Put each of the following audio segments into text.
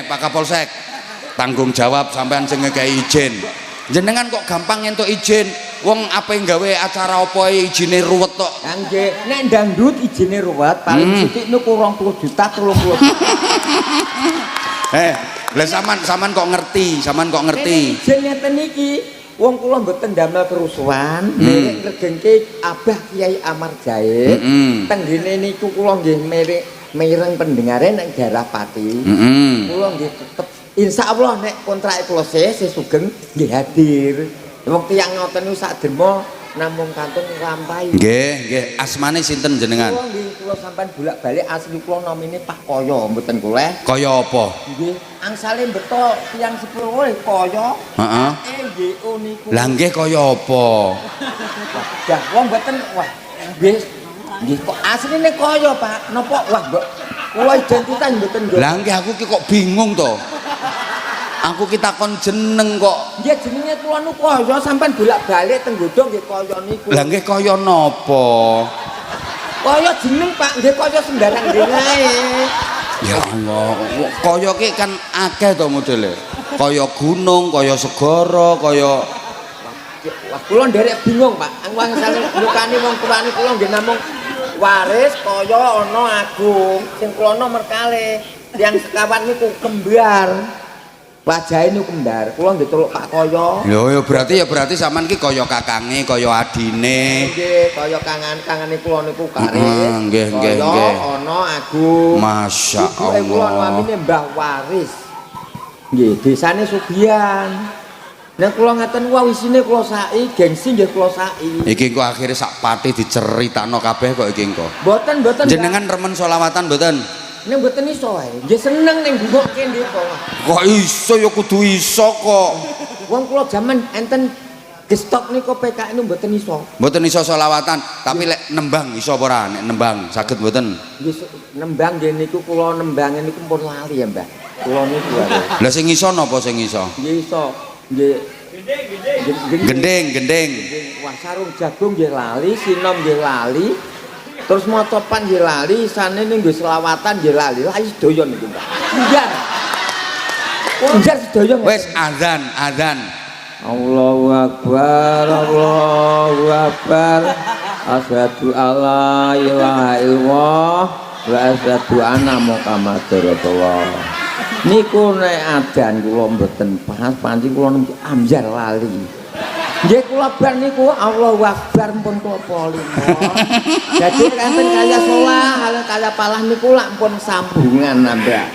Pak Kapolsek, tanggung jawab sampean sing ngekei izin. Jenengan kok gampang entuk izin? Wong ape gawe acara apa izine ruwet tok. Nggih, nek dangdut izine ruwet, paling sithik niku 20 juta 30 juta. Lah sampean kok ngerti, Izin ngeten iki, wong kula mboten damel kerusuhan, nek ngregengke Abah Kiai Amar Jaid. Teng ngene niku kula nggih mireng pendengare nek Garah Pati. Kula nggih tetep insyaallah nek kontrake kula sugeng nggih hadir. Wong tiyang ngoten niku sak derma namung kantun nglampahi. Nggih. Asmane sinten jenengan? Kula nggih kula sampean bolak-balik asli kula namine Pak Kaya mboten kula. Kaya apa? Nggih, angsale beto tiyang sepuluh kaya. Heeh. Nggih niku. Lah nggih kaya apa? Dah wong mboten wah nggih. Nggih kok asline kaya Pak. Napa wah mbok kula identitas mboten nggih. Lah nggih aku ki kok bingung to. Aku ki takon jeneng kok. Nggih jenenge kula nu kaya sampean bolak-balik teng godhong nggih kaya niku. Lah nggih kaya napa? Kaya jeneng Pak, nggih kaya sembarang dengae. Ya Allah, kaya ki kan akeh to modele. Kaya gunung, kaya segara, kaya wah kula nderek bingung Pak. Wong sale lukane wong tuane kula nggih namung waris kaya ana agung. Sing kula ana merkale. Yang sekawan niku kembar. Wajahe niku kembar. Kula nggih teluk Pak Kaya. Ya berarti sampean ki kaya kakange, kaya adine. Nggih, kaya kangane kula niku karis. Nggih. Ana agung. Masya Allah. Kula namine Mbah Waris. Nggih, desane Sugian. Nek kula ngaten wae isine kula saki, gengsi nggih kula saki. Iki kok akhire sak pati diceritakno kabeh kok iki kok. Mboten. Jenengan remen selawatan mboten? Nek mboten iso wae. Nggih seneng ning bungokke nggih kok. Kok iso ya kudu iso kok. Wong kula jaman enten gestok niku PKN mboten iso. Mboten iso selawatan, tapi lek nembang iso apa ora? Nek nembang saged mboten? Nggih nembang nggih niku kula nembange niku pun lali ya, Mbah. Kula niku wae. Lah sing iso napa sing iso? Nggih iso. Nggih. Gendeng. Wah sarung jagung nggih lali, sinom nggih lali. Terus mocopan nggih lali, isane nggih selawatan nggih lali. Lah sedaya niku, Mbak. Unjar sedaya. Wis azan. Allahu Akbar. Asyhadu alla ilaha illallah wa asyhadu anna Muhammadar Rasulullah. Niku nek adan kula mboten pas pancing kula amjar lali. Nggih kula bar niku Allahu Akbar pun kula poli. Jadi enten kaya salah, kaya palah niku lak pun sambungan Mbak.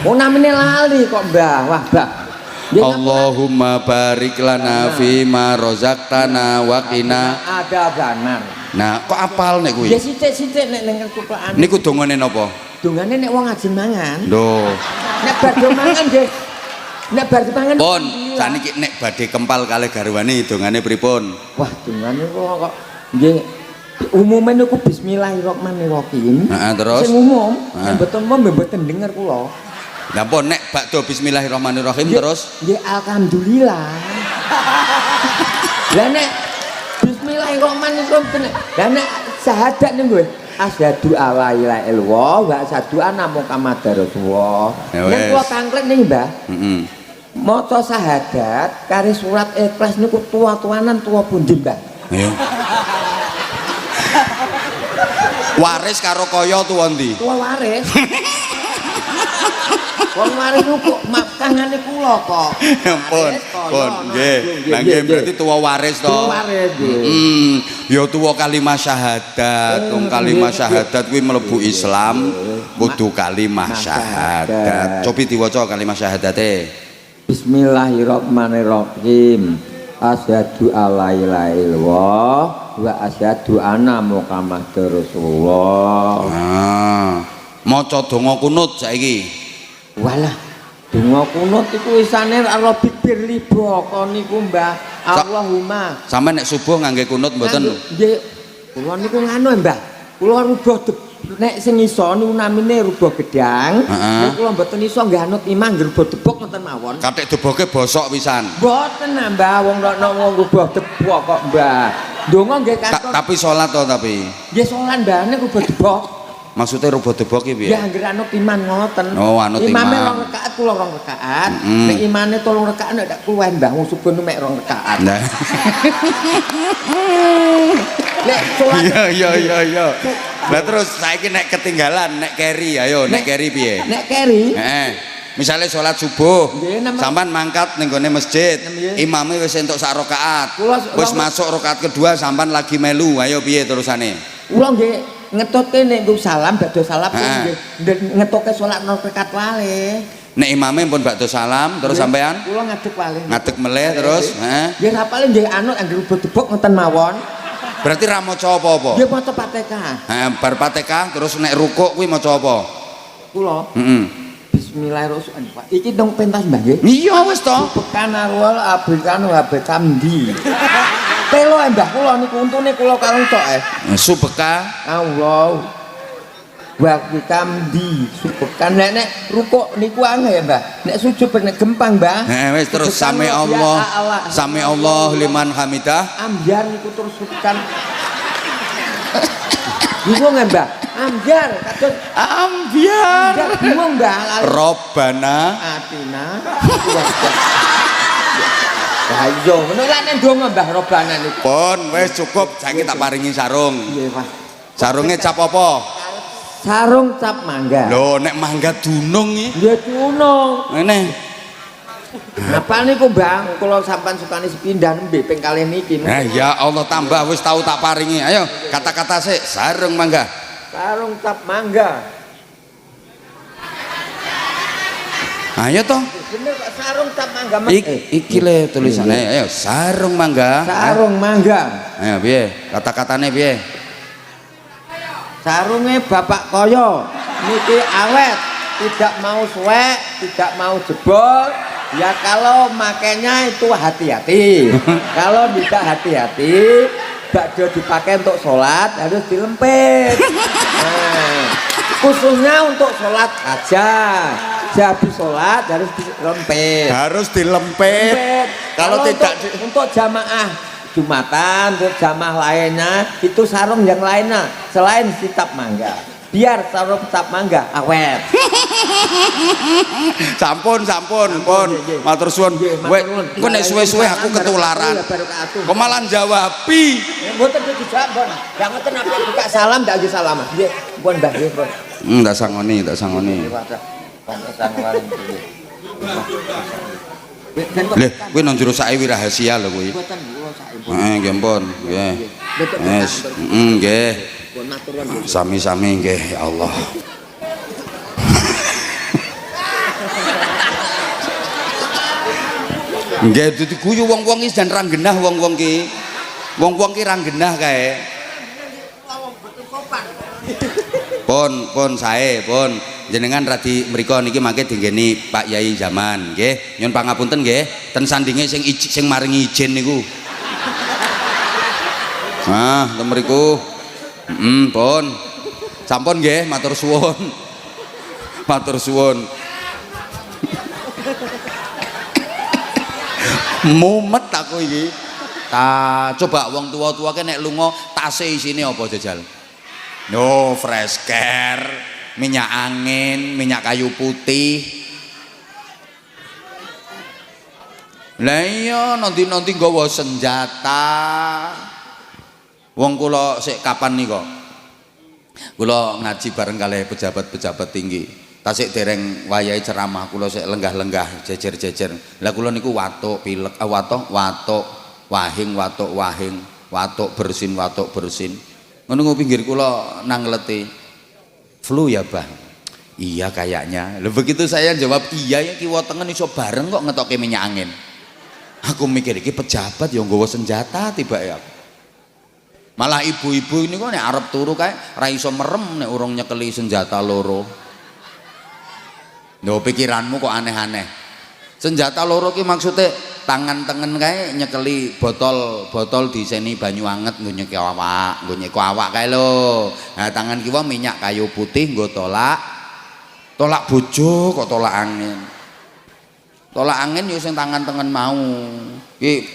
Oh namine lali kok Mbah. Wah, Mbah. Allahumma barik lana fi ma razaqtana wa qina adzabannar. Nah, kok apal nek kuwi? Ya sithik-sithik nek ning kuplaan. Niku dongane napa? Dongane nek wong ajeng mangan. Lho. Nek bar do mangan nggih. Nek bar mangan. Pun, saniki nek badhe kempal kalih garwane dongane pripun? Wah, dongane kok nggih umume niku bismillahirrahmanirrahim. Heeh, terus. Sing umum, mboten denger kula. Lah pun nek bakdo bismillahirrahmanirrahim terus nggih alhamdulillah. Lah nek bismillahirrahmanirrahim lah nek syahadat niku asyhadu alla ilaha illallah wa asyhadu anna Muhammadar Rasulullah. Nek kula tanglet ning Mbah. Heeh. Maca syahadat kari surat Ikhlas niku tuwa-tuwanan tuwa pundi Mbah? Iya. Waris karo kaya tuwa ndi? Tuwa waris. Wong waris kok kangane kula kok. Pun nggih. Lah nggih berarti tuwa waris to. Tuwa waris nggih. Ya tuwa kalimah syahadat. Wong kalimah syahadat kuwi mlebu Islam kudu kalimah syahadat. Cobi diwaca kalimah syahadate. Bismillahirrahmanirrahim. Asyhadu alla ilaha illallah wa asyhadu anna Muhammadar Rasulullah. Maca donga kunut saiki. Walah, donga kunut iku isane karo bibir liba kon niku Mbah. Allahumma. Sampe nek subuh ngangge kunut mboten? Nggih. Kula niku nganu Mbah. Kula rubah nek sing iso niku namine rubah gedang. Nek kula mboten iso ngganut imah rubah debok ngoten mawon. Kathik deboke bosok pisan. Mboten Mbah, wong nek wong rubah debok kok Mbah. Donga nggih kantos. Tapi salat to tapi. Nggih salat Mbah nek rubah debok. Maksudnya rubuh debok iki piye? Ya anggere anut iman ngoten. Oh, anut iman. Imame 2 rakaat kula 2 rakaat. Nek imane 3 rakaat nek kuwen Mbah subuh mek 2 rakaat. Nah. Nek salat Iya. Lah terus saiki nek ketinggalan nek keri ayo nek keri piye? Nek keri? Misalnya sholat subuh, Nggih, sampean mangkat ning gone masjid, Nggih. imame wis entuk sak rakaat. Kula- Wis masuk rakaat kedua sampean lagi melu, ayo piye terusane? Kula nggih ngetutke nek salam badhe salam Heeh. nggih ngetutke salat 0 rakaat wale. Nek imame pun badhe salam terus sampean Kula ngadeg wale. ngadeg meleh terus, Nggih rapale nggih anut anggere debok ngeten mawon. Berarti ra maca apa-apa. Nggih maca Fatihah. Bar Fatihah terus nek rukuk kuwi maca apa? Kula Heeh. Bismillahirrahmanirrahim. Iki dong pentas Mbah nggih. Iya wis to. Pekan awal abrikan wabe kamdi. Telo Mbah kula niku untune kula karo tok Subeka Allah. Wabe kamdi subekan nek rukuk niku angel ya Mbah. Nek sujud nek gempang Mbah. wis terus sami Allah liman hamidah. Ambyar niku terus subekan. Bingung ya Mbah. Ambyar kados Ambiar. bingung Mbah. Robbana Atina. Ayo, ngono lak nek ndonga Mbah Robana niku. pun wis cukup saiki tak paringi sarung. Nggih, Pak. Sarunge cap apa? Sarung cap mangga. Lho nek mangga dunung iki. Nggih tunung. Ngene. Apa niku Bang? Kula sampean sukani sepindah nembe ping kalih niki. Ya Allah tambah wis tau tak paringi. Ayo kata-kata sik sarung mangga. Sarung cap mangga. Ayo toh. Bener Pak sarung cap mangga. Iki le tulisannya. Ayo sarung mangga. Sarung mangga. Ayo piye? Kata-katane piye? Sarunge Bapak Koyo niki awet, tidak mau suwek, tidak mau jebol. Ya kalau makainya itu hati-hati. Kalau tidak hati-hati, bakdo dipakai untuk sholat harus dilempit. Nah, khususnya untuk sholat aja. Habis sholat harus dilempit. Harus dilempit. Kalau tidak untuk jamaah Jumatan, untuk jamaah lainnya itu sarung yang lainnya selain sitap mangga. Biar sarung sitap mangga awet. Sampun pun. Matur suwun. Wek, engko nek suwe-suwe aku ketularan. Kok malah jawabi. Mboten dijawab, Bon. Ya ngoten apa buka salam ndak nggih salam. Nggih, pun Mbah nggih, Bon. Tak sangoni. Leh, kuwi nang jero saewi rahasia lho kuwi. Mboten kula saiki. Nggih pun, nggih. Wis, nggih. Pun matur nuwun. Sami-sami nggih, ya Allah. Nggih, dadi guyu wong-wong iki jan ra genah wong-wong ki. Wong-wong ki ra genah kae. Pun sae, pun. Jenengan radi mriko niki mangke dinggeni Pak Yai Zaman, nggih. Nyun pangapunten nggih, ten sandinge sing maringi izin niku. Ten mriku. Pun. Sampun nggih, matur suwun. Matur suwun. Mumet aku iki. Coba wong tua-tua ke nek lunga tase isine apa jajal? No, fresh care, minyak angin, minyak kayu putih. Lah iya nanti nggawa senjata. Wong kula sik kapan nika? Kula ngaji bareng kalih pejabat-pejabat tinggi. Tasik dereng wayahe ceramah kula sik lenggah-lenggah jejer-jejer. Lah kula niku watuk pilek, watuk wahing, watuk bersin. Ngono pinggir kula nang ngleti. Flu ya, Bang? Iya kayaknya. Lho begitu saya jawab iya ya kiwa tengen iso bareng kok ngetoke minyak angin. Aku mikir iki pejabat ya nggawa senjata tiba ya. Malah ibu-ibu ini kok nek arep turu kae ra iso merem nek urung nyekeli senjata loro. Lho pikiranmu kok aneh-aneh. Senjata loro ki maksudnya tangan tengen kae nyekeli botol diseni banyu anget nggo nyeki awak kae lho. Nah tangan kiwa minyak kayu putih nggo tolak bojo kok tolak angin. Tolak angin yo sing tangan tengen mau. Ki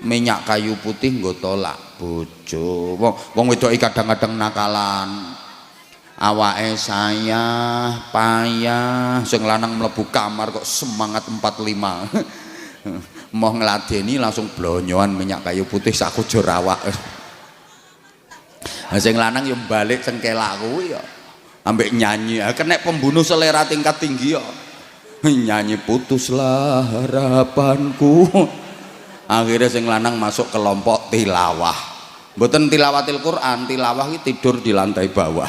minyak kayu putih nggo tolak bojo. Wong wedoki kadang-kadang nakalan. awake saya payah, sing lanang mlebu kamar kok semangat 45. Mau ngladeni langsung blonyoan minyak kayu putih sak kujur awak. Sing lanang yo balik cengkelak kuwi ya ambek nyanyi, kena pembunuh selera tingkat tinggi ya nyanyi putuslah harapanku. Akhirnya sing lanang masuk kelompok tilawah, mboten tilawatil Quran, tilawah iki tidur di lantai bawah.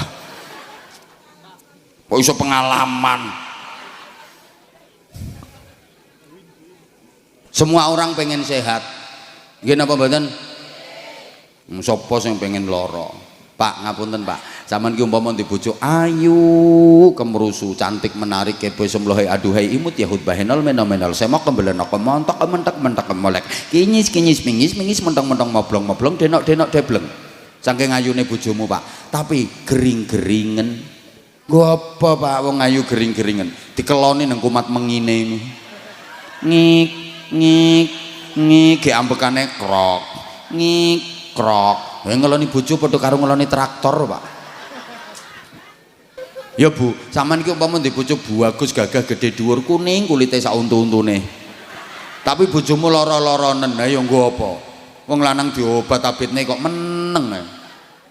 Kok iso pengalaman. Semua orang pengen sehat, nggih napa mboten? Sapa sing pengen lara? Pak, ngapunten Pak, sampean ki umpama di bojo ayu, kemrusu, cantik, menarik, kepo, semlohe, aduhai, imut, yahud, bahenol, menomenol, semok, kembelenok, kemontok, kementek, mentek, kemolek, kinyis, kinyis, mingis, mingis, mentong, mentong, moblong, moblong, denok, denok, debleng. Saking ayune bojomu Pak, tapi gering-geringen. Gua apa Pak, wong ayu gering-geringen, dikeloni nang kumat mengine ini. Ngik, ngik, ngik, ge ambekane krok, ngik, krok. Ngeloni bojo padha karo ngeloni traktor Pak. Ya Bu, sampean iki umpama ndek bojo bagus, gagah, gede, dhuwur, kuning, kulite sak untu-untune. Tapi bojomu lara-laranen, ha ya nggo apa? Wong lanang diobat abitne kok meneng.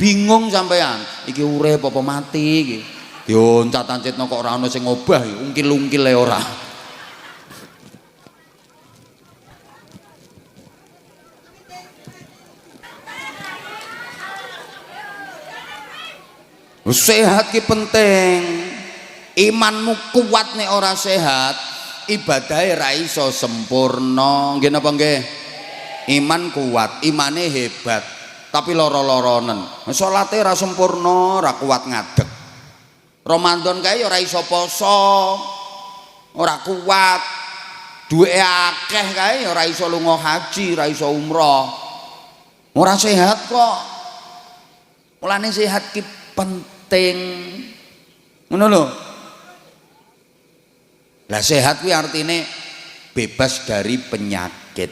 Bingung sampean, iki urip apa mati iki. Dioncat-ancitno kok ora ana sing ngobah, ungkil-ungkile ora. Sehat ki penting. Imanmu kuat nek ora sehat, ibadahe ra iso sempurna. Nggih napa nggih? Iman kuat, imane hebat, tapi lara-laranen. Salate ra sempurna, ra kuat ngadeg. Ramadan kae ora iso poso, ora kuat. Duwe akeh kae ora iso lunga haji, ora iso umroh. Ora sehat kok. Mulane sehat ki penting, ngono lho. Lah sehat kuwi artine bebas dari penyakit.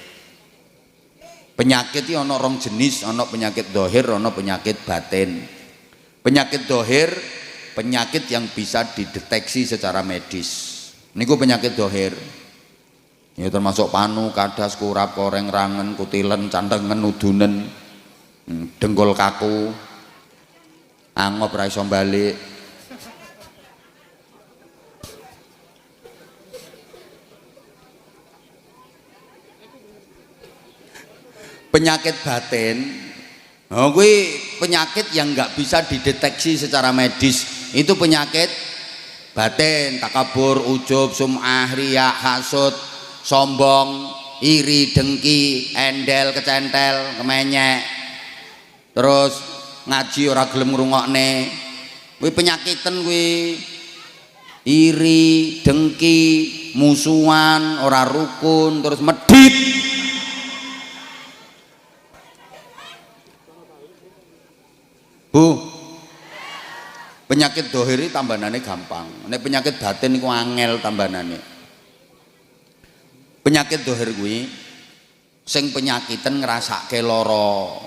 Penyakit iki ana rong jenis, ana penyakit dohir, ana penyakit batin. Penyakit dohir, penyakit yang bisa dideteksi secara medis. Niku penyakit dohir. Ya termasuk panu, kadas, kurap, koreng, rangen, kutilen, cantengen, udunen, dengkul kaku, angop ra iso balik. Penyakit batin, oh kuwi penyakit yang nggak bisa dideteksi secara medis. Itu penyakit batin, takabur, ujub, sum'ah, riya, hasud, sombong, iri, dengki, endel, kecentel, kemenyek, terus ngaji ora gelem ngrungokne. Kuwi penyakiten kuwi. Iri, dengki, musuhan, ora rukun, terus medhit. Bu, penyakit dohiri tambanane gampang. Nek penyakit batin iku angel tambanane. Penyakit dohir kuwi sing penyakiten ngrasake lara.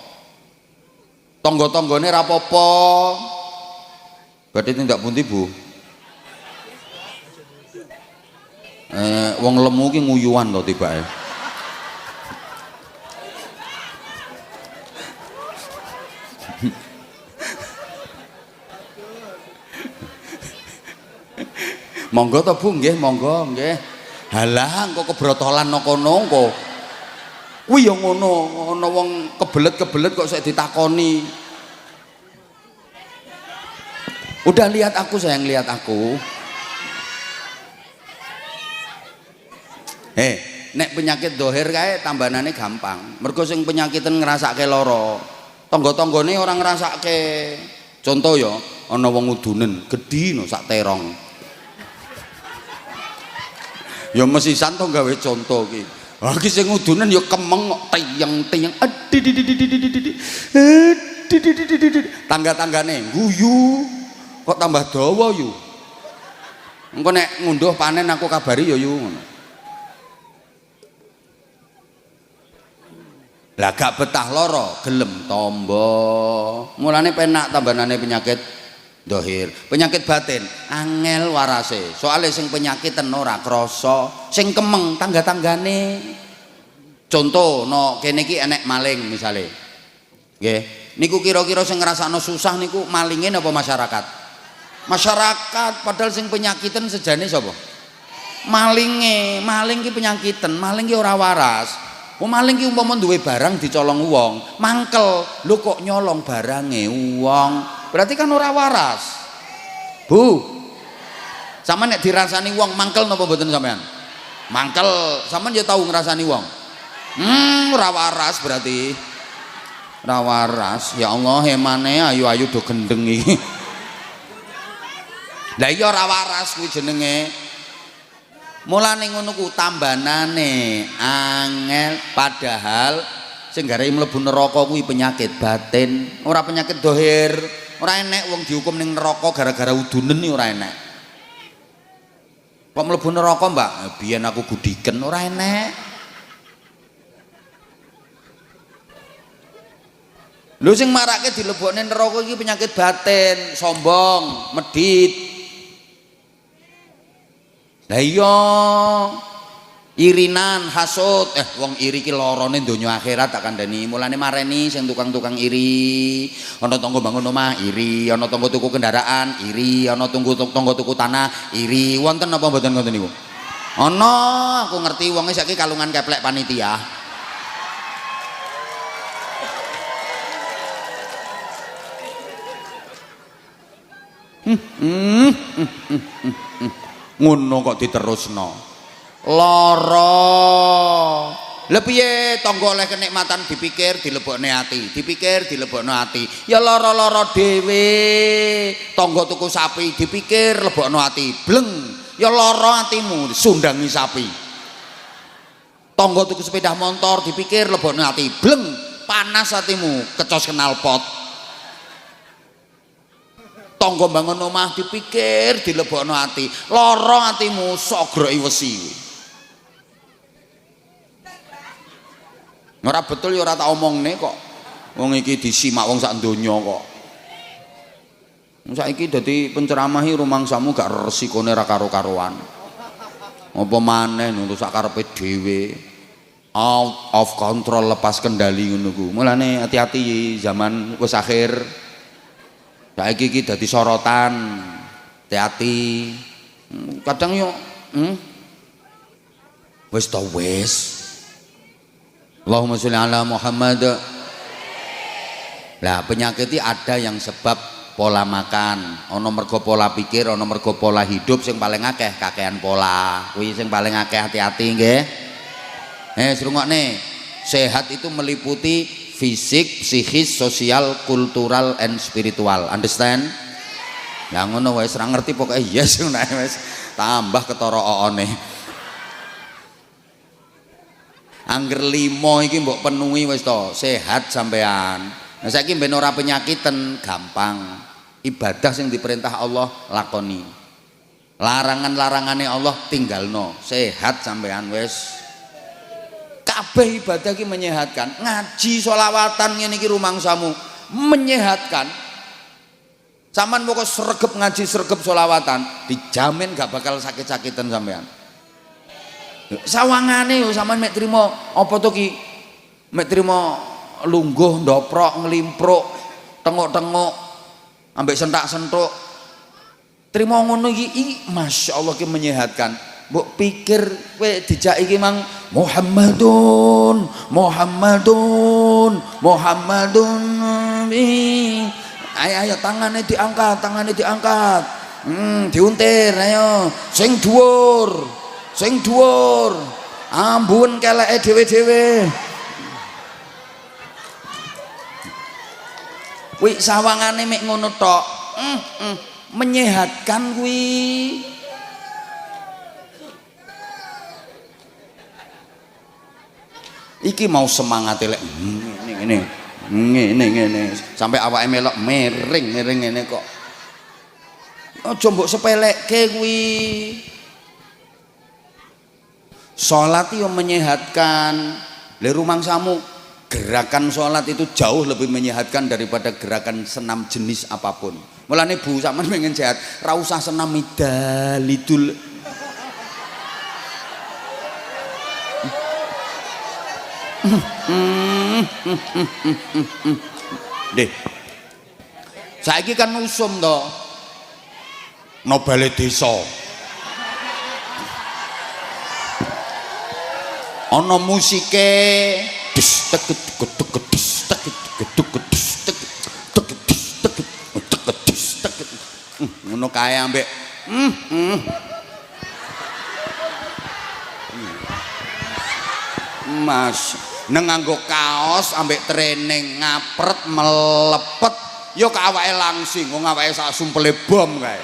Tangga-tanggane ra apa-apa. Badhe tindak pundi, Bu? Wong lemu ki nguyuhan to tibake. Monggo to Bu, nggih, monggo nggih. Halah engko kebrotolan nang kono engko. Kuwi ya ngono, ana wong kebelet-kebelet kok sik ditakoni. Udah lihat aku sayang, lihat aku. Nek penyakit dohir kae tambanane gampang. Mergo sing penyakiten ngrasake lara. Tangga-tanggane ora ngrasake. Contoh ya, ana wong udunen gedhi no sak terong. Ya mesisan to gawe contoh ki. Ah ki sing udunen ya kemeng kok tiyeng-tiyeng. Tangga-tanggane guyu. Kok tambah dawa yu. Engko nek ngunduh panen aku kabari ya yu ngono. Lah gak betah lara, gelem tombo. Mulane penak tambanane penyakit dohir. Penyakit batin angel warase, soalnya sing penyakiten ora krasa, sing kemeng tangga-tanggane. Contoh no kene iki enek maling misale nggih, niku kira-kira sing ngrasakno susah niku malinge napa masyarakat? Masyarakat, padahal sing penyakiten sejane sapa? Malinge. Maling ki penyakiten, maling ki ora waras. Maling ki umpama duwe barang dicolong wong, mangkel, lho kok nyolong barange wong, berarti kan ora waras. Bu, sampean nek dirasani wong mangkel napa mboten sampean? Mangkel, sampean ya tau ngrasani wong. Ora waras berarti. Ora waras. Ya Allah, hemane ayu-ayu do gendeng iki. Lah iya ora waras kuwi jenenge. Mulane ngono ku tambanane angel, padahal sing garai mlebu neraka kuwi penyakit batin, ora penyakit dohir. Ora enek wong dihukum ning neraka gara-gara udunen iki ora enek. Kok mlebu neraka, Mbak? Biyen aku gudiken ora enek. Lho sing marake dilebokne neraka iki penyakit batin, sombong, medhit. Lah iya irinan, hasud, wong iri ki lorone donya akhirat tak kandhani. Mulane mareni sing tukang-tukang iri, ana tangga bangun omah iri, ana tangga tuku kendaraan iri, ana tangga tuku tanah iri. Wonten apa mboten ngoten niku? Ana, aku ngerti wonge saiki kalungan keplek panitia. Ngono kok diterusno lara. Lha piye tangga oleh kenikmatan dipikir dilebokne ati, dipikir dilebokno ati, ya lara-lara dhewe. Tangga tuku sapi dipikir lebokno ati, bleng, ya lara atimu sundangi sapi. Tangga tuku sepeda motor dipikir lebokno ati, bleng, panas atimu kecos knalpot. Tangga bangun omah dipikir dilebokno ati, lara atimu sogroki wesi. Ora betul ya ora tak omongne kok. Wong iki disimak wong sak donya kok. Saiki dadi penceramah iki rumangsamu gak resikone ra karo-karoan. Apa maneh nuntut sak karepe dhewe. Out of control, lepas kendali ngono ku. Mulane hati-hati zaman wis akhir. Saiki iki dadi sorotan, hati-hati. Kadang yo wis to wis. Allahumma sholli ala Muhammad. Lah penyakit iki ada yang sebab pola makan, ana mergo pola pikir, ana mergo pola hidup. Sing paling akeh kakehan pola. Kuwi sing paling akeh, hati-hati nggih. Srungokne. Sehat itu meliputi fisik, psikis, sosial, kultural, and spiritual. Understand? Ya ngono wis ora ngerti pokoke yes wis tambah ketara oone. Angger 5 iki mbok penuhi wis to, sehat sampean. Nah saiki ben ora penyakiten, gampang. Ibadah sing diperintah Allah lakoni. Larangan-larangane Allah tinggalno. Sehat sampean wis. Kabeh ibadah ki menyehatkan. Ngaji sholawatan ngene iki rumangsamu menyehatkan. Sampeyan pokok sregep ngaji, sregep sholawatan, dijamin gak bakal sakit-sakitan sampean. Sawangane yo sampean mek trimo apa to ki? Mek trimo lungguh, ndoprok, nglimpruk, tengok-tengok, ambek sentak-sentuk. Trimo ngono iki masyaallah ki menyehatkan. Mbok pikir kowe dijak iki mang Muhammadun ayo tangannya diangkat diuntir ayo sing dhuwur ambun keleke dhewe-dhewe kuwi sawangane mek ngono tok menyehatkan kuwi. Iki mau semangat lek ngene sampai awake melok miring ngene kok. Aja mbok sepelekke kuwi. Salat yo menyehatkan. Le rumangsamu gerakan salat itu jauh lebih menyehatkan daripada gerakan senam jenis apapun. Mulane Bu sampean pengen sehat, ra usah senam midalidul. Deh. Saiki kan usum to. Nobale desa. Ana musike dus teget teget dus teget teget dus teget teget dus teget teget dus teget. Ngono kae ambek Mas nang nganggo kaos ambek training ngapret melepet yo ke awake langsing wong awake sak sumpele bom kae.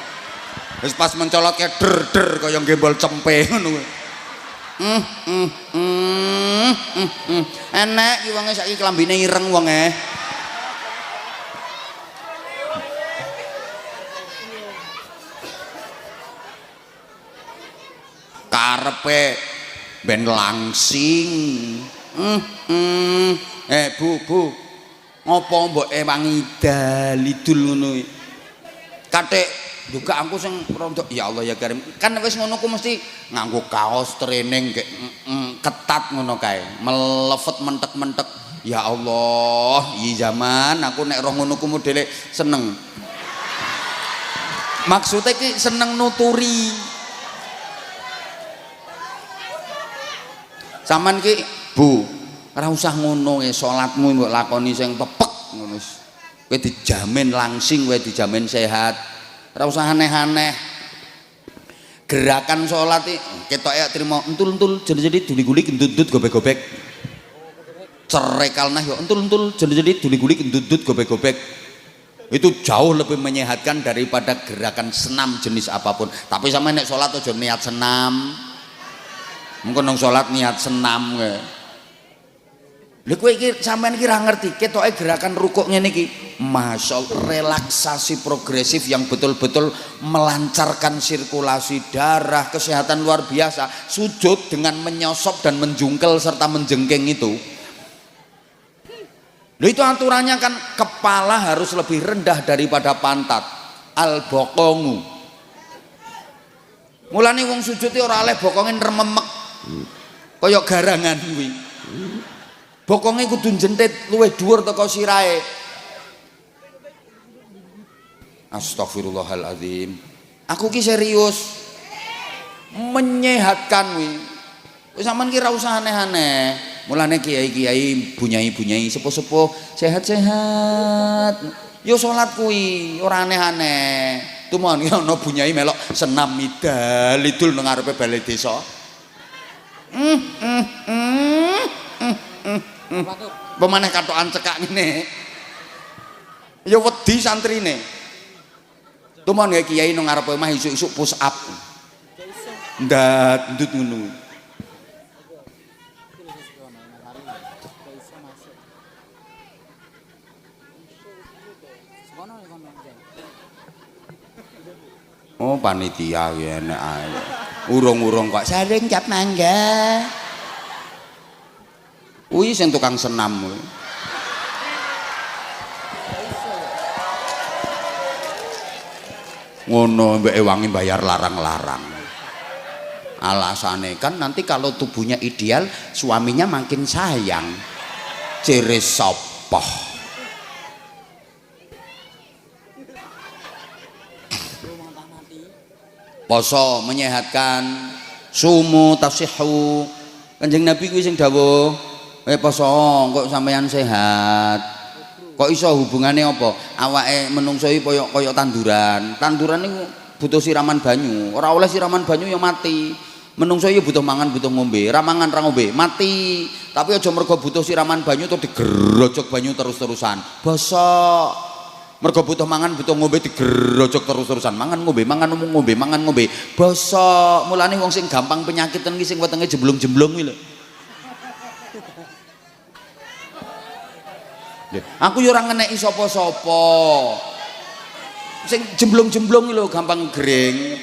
Wis pas mencolot kae der kaya gembol cempe ngono. Enek iki wonge saiki klambine ireng wonge. Karepe ben langsing. Bu, ngopo mbok ewangi dalidul ngono iki? Kathik juga aku sing rontok ya Allah ya Karim. Kan wis ngono ku mesti nganggo kaos training kayak ketat ngono kae. Melevet mentek-mentek. Ya Allah, iki zaman aku nek roh ngono ku modele seneng. Maksudnya ki seneng nuturi. Saman ki Bu, ora usah ngono ya salatmu mbok lakoni sing pepek ngono. Kowe dijamin langsing, kowe dijamin sehat. Ora usah aneh-aneh. Gerakan salat iki ketoke trimo entul-entul jadi duli-guli gendut-gendut gobek-gobek. Cerekalnah yo entul-entul jadi duli-guli gendut-gendut gobek-gobek. Itu jauh lebih menyehatkan daripada gerakan senam jenis apapun. Tapi sama nek salat aja niat senam. Mungkin nang salat niat senam kowe. Lha kowe iki sampean iki ra ngerti, ketoke gerakan rukuk ngene iki, masyaallah relaksasi progresif yang betul-betul melancarkan sirkulasi darah, kesehatan luar biasa. Sujud dengan menyosop dan menjungkel serta menjengking itu. Lha itu aturannya kan kepala harus lebih rendah daripada pantat. Al-bokongu. Mulane wong sujud iki ora oleh bokonge rememek. Kaya garangan kuwi. Bokonge kudu jentit luwih dhuwur teko sirahe. Astagfirullahaladzim. Aku ki serius. Menyehatkan kuwi. Wis sampean ki ra usah aneh-aneh. Mulane kiai-kiai, bunyai-bunyai, sepuh-sepuh sehat-sehat. Yo salat kuwi ora aneh-aneh. Tumon ki ana bunyai melok senam midalidul nang ngarepe balai desa. Pemaneh katokan cekak ngene. Ya wedi santrine. Tumon ya kiai nang ngarep omah isuk-isuk push up. Ndat ndut ngono. Oh panitia ya enak ae. Urung-urung kok saring cap mangga. Kuwi sing tukang senam. Ngono mbek ewangi bayar larang-larang. Alasane kan nanti kalau tubuhnya ideal suaminya makin sayang. Ciri sapa? Poso menyehatkan, sumu tasihu. Kanjeng Nabi kuwi sing dawuh, poso kok sampeyan sehat. Kok iso hubungane apa? Awake menungso iki kaya tanduran. Tanduran niku butuh siraman banyu. Ora oleh siraman banyu ya mati. Menungso iki butuh mangan, butuh ngombe. Ra mangan, ra ngombe, mati. Tapi aja mergo butuh siraman banyu terus digerojok banyu terus-terusan. Bosok. Mergo butuh mangan, butuh ngombe digerojok terus-terusan. Mangan ngombe, mangan ngombe, mangan ngombe. Bosok. Mulane wong sing gampang penyakitan iki sing wetenge jemblung-jemblung iki lho. Aku yo ora ngeneki sapa-sapa. Sing jemblung-jemblung iki lho gampang gering.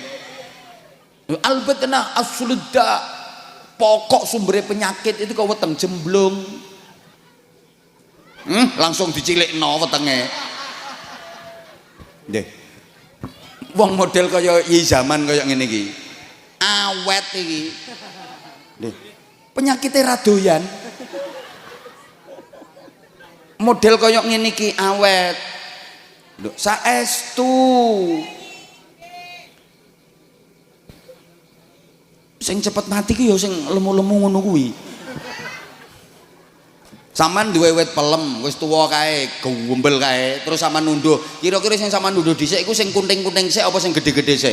Albatna as-sulda. Pokok sumber penyakit itu kok weteng jemblung. Langsung dicilikno wetenge. Nggih. Wong model kaya zaman kaya ngene iki. Awet iki. Lho, penyakite ra doyan. Model kaya ngene iki awet. Lho, saestu. Sing cepet mati ki ya sing lemu-lemu ngono kuwi. Saman duwe wit pelem, wis tuwa kae, gumbel kae, terus sama nunduh. Kira-kira sing sama nunduh dhisik iku sing kunting-kunting sik apa sing gede-gede sik?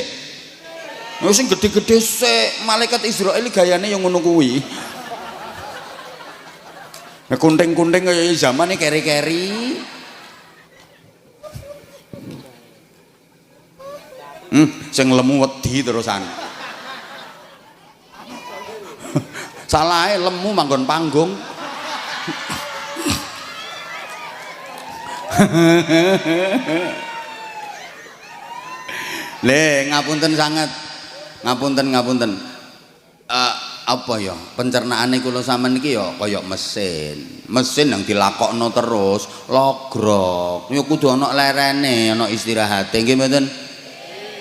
Ya sing gede-gede sik, malaikat Israil gayane yang ngono kuwi. Nek kunting-kunting kaya zamane keri-keri. Sing lemu wedi terusan. Salahe lemu manggon panggung. Le ngapunten sangat, ngapunten apa ya pencernaane kula sampean iki ya kaya mesin yang dilakokno terus logrok ya kudu ana lerene ana istirahate nggih mboten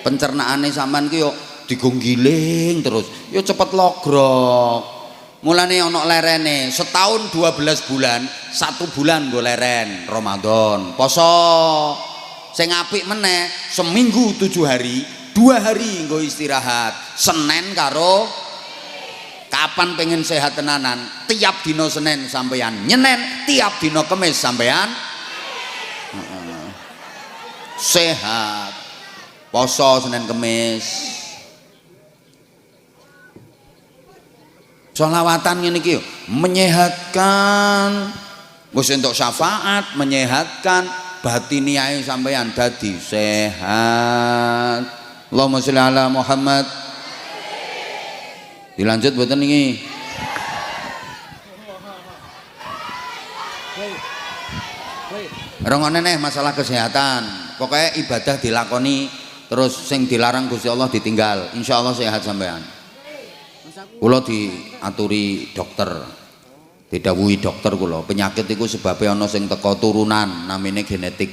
pencernaane sampean iki ya digonggiling terus ya cepet logrok. Mulane ana lerene setahun 12 bulan 1 bulan nggo leren Ramadan poso sing apik meneh seminggu 7 hari 2 hari nggo istirahat Senin karo kapan pengen sehat tenanan tiap dino Senin sampeyan nyenen tiap dino Kamis sampeyan sehat poso Senin Kamis sholawatan ngene iki menyehatkan wis entuk syafaat menyehatkan batiniae sampeyan dadi sehat. Allahumma sholli ala Muhammad. Dilanjut mboten niki. Rongone neh masalah kesehatan. Pokoknya ibadah dilakoni terus sing dilarang Gusti Allah ditinggal. Insyaallah sehat sampean. Kula diaturi dokter, didhawuhi dokter kula, penyakit iku sebabnya ana sing teko turunan namine genetik.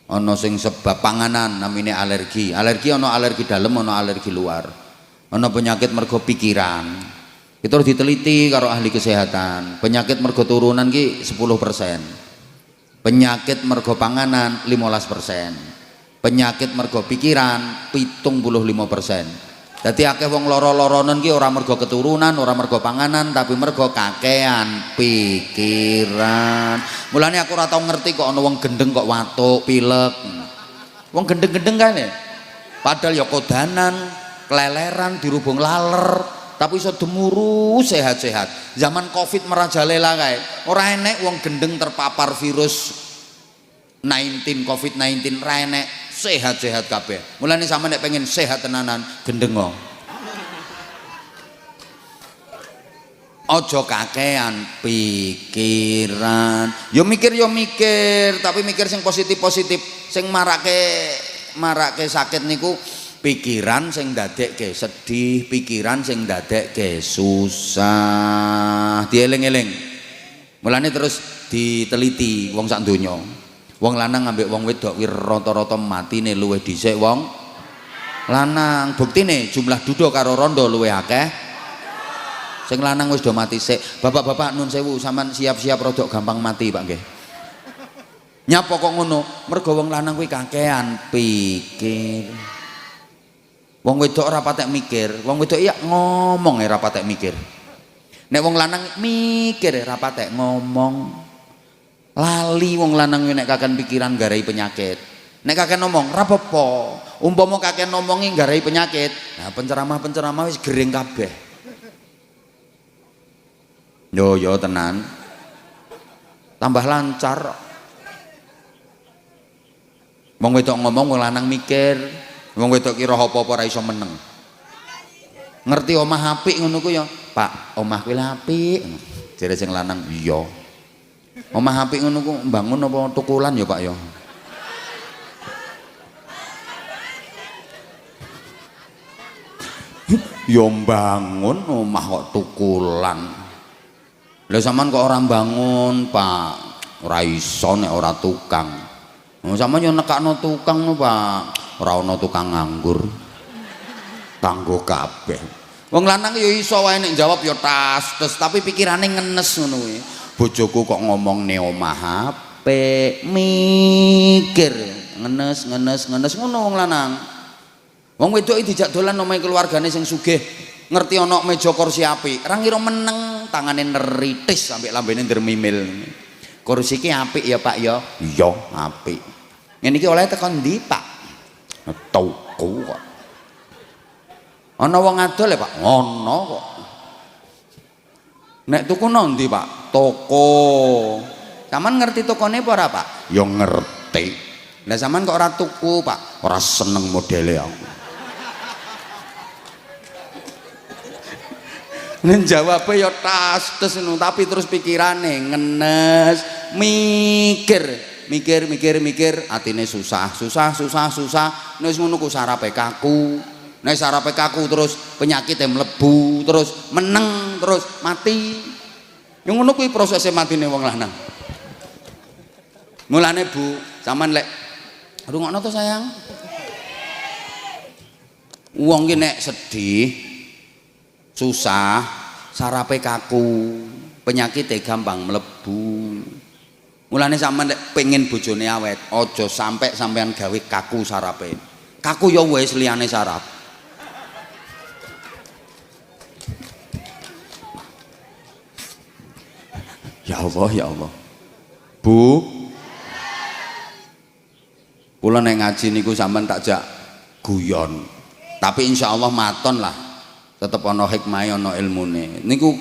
Ana sing sebab panganan namine alergi. Alergi ana alergi dalem, ana alergi luar. Ana penyakit mergo pikiran. Itu harus diteliti karo ahli kesehatan. Penyakit mergo turunan ki 10%. Penyakit mergo panganan 15%. Penyakit mergo pikiran 75%. Dadi akeh wong lara-laranen ki ora mergo keturunan, ora mergo panganan, tapi mergo kakean pikiran. Mulane aku ora tau ngerti kok ana wong gendeng kok watuk, pilek. Wong gendeng-gendeng kan ya. Padahal ya kodanan, keleleran, dirubung laler, tapi iso demuru sehat-sehat. Zaman Covid merajalela kae. Ora enek wong gendeng terpapar virus 19 COVID-19 ra enek. Sehat-sehat kabeh. Mulane sampe nek pengen sehat tenanan gendeng. Aja kakean pikiran. Yo mikir, tapi mikir sing positif-positif. Sing marake sakit niku pikiran sing ndadekke sedih, pikiran sing ndadekke susah. Dieling-eling. Mulane terus diteliti wong sak donya. Wong lanang ambek wong wedok kuwi rata-rata matine luwih dhisik wong lanang. Buktine jumlah duda karo rondo luwih akeh. Sing lanang wis do mati sik. Bapak-bapak nun sewu sampean siap-siap rodok gampang mati, Pak nggih. Nyapa kok ngono? Mergo wong lanang kuwi kakean pikir. Wong wedok ora patek mikir, wong wedok iya ngomong ora patek mikir. Nek wong lanang mikir ora patek ngomong. Lali wong lanang nek kakean pikiran garai penyakit. Nek kakean ngomong ra apa-apa. Umpama kakean ngomongi garai penyakit. Nah, penceramah-penceramah wis gering kabeh. Yo tenan. Tambah lancar. Wong wedok ngomong, wong lanang mikir. Wong wedok kira apa-apa ra iso meneng. Ngerti omah apik ngono ku ya. Pak, omah kuwi apik. Jare sing lanang, iya. Omah apik ngono ku mbangun apa tukulan ya Pak ya? Ya mbangun omah kok tukulan. Lah sampean kok ora mbangun, Pak? Ora iso nek ora tukang. Sampeyan yo nekakno tukang Pak. ora ana tukang nganggur. Kanggo kabeh. Wong lanang ya iso wae nek jawab ya tas, tapi pikirane ngenes ngono kuwi. Bojoku kok ngomong ne omah apik, mikir ngenes ngono wong lanang. Wong wedok iki dijak dolan omahe keluargane sing sugih, ngerti ana meja kursi apik, ra ngira meneng, tangane neritis sampai lambene ndermimil. Kursi iki apik ya Pak ya? Iya, apik. Ngene iki oleh tekan ndi Pak? Tuku kok. Ana wong adol ya Pak? Ono kok. Nek tuku nang ndi Pak? Toko. Saman ngerti tokone apa ora Pak? Ya ngerti. Lah sampean kok ora tuku Pak? Ora seneng modele aku. Nen jawabe ya tas tapi terus pikirane ngenes, mikir, atine susah. Wis ngono ku sarape kaku. Nek sarape kaku terus penyakite mlebu, terus meneng, terus mati. Yang ngono kuwi prosese matine wong lanang. Mulane Bu, sampean lek rungokno to sayang. Wong ki nek sedih susah, sarape kaku, penyakite gampang mlebu. Mulane sampean nek pengen bojone awet, aja sampai sampean gawe kaku sarape. Kaku ya wis liyane sarap. Ya Allah. Bu. Kula nek ngaji niku sampean takjak guyon. Tapi insyaallah maton lah. Tetep ana hikmahe ana ilmune niku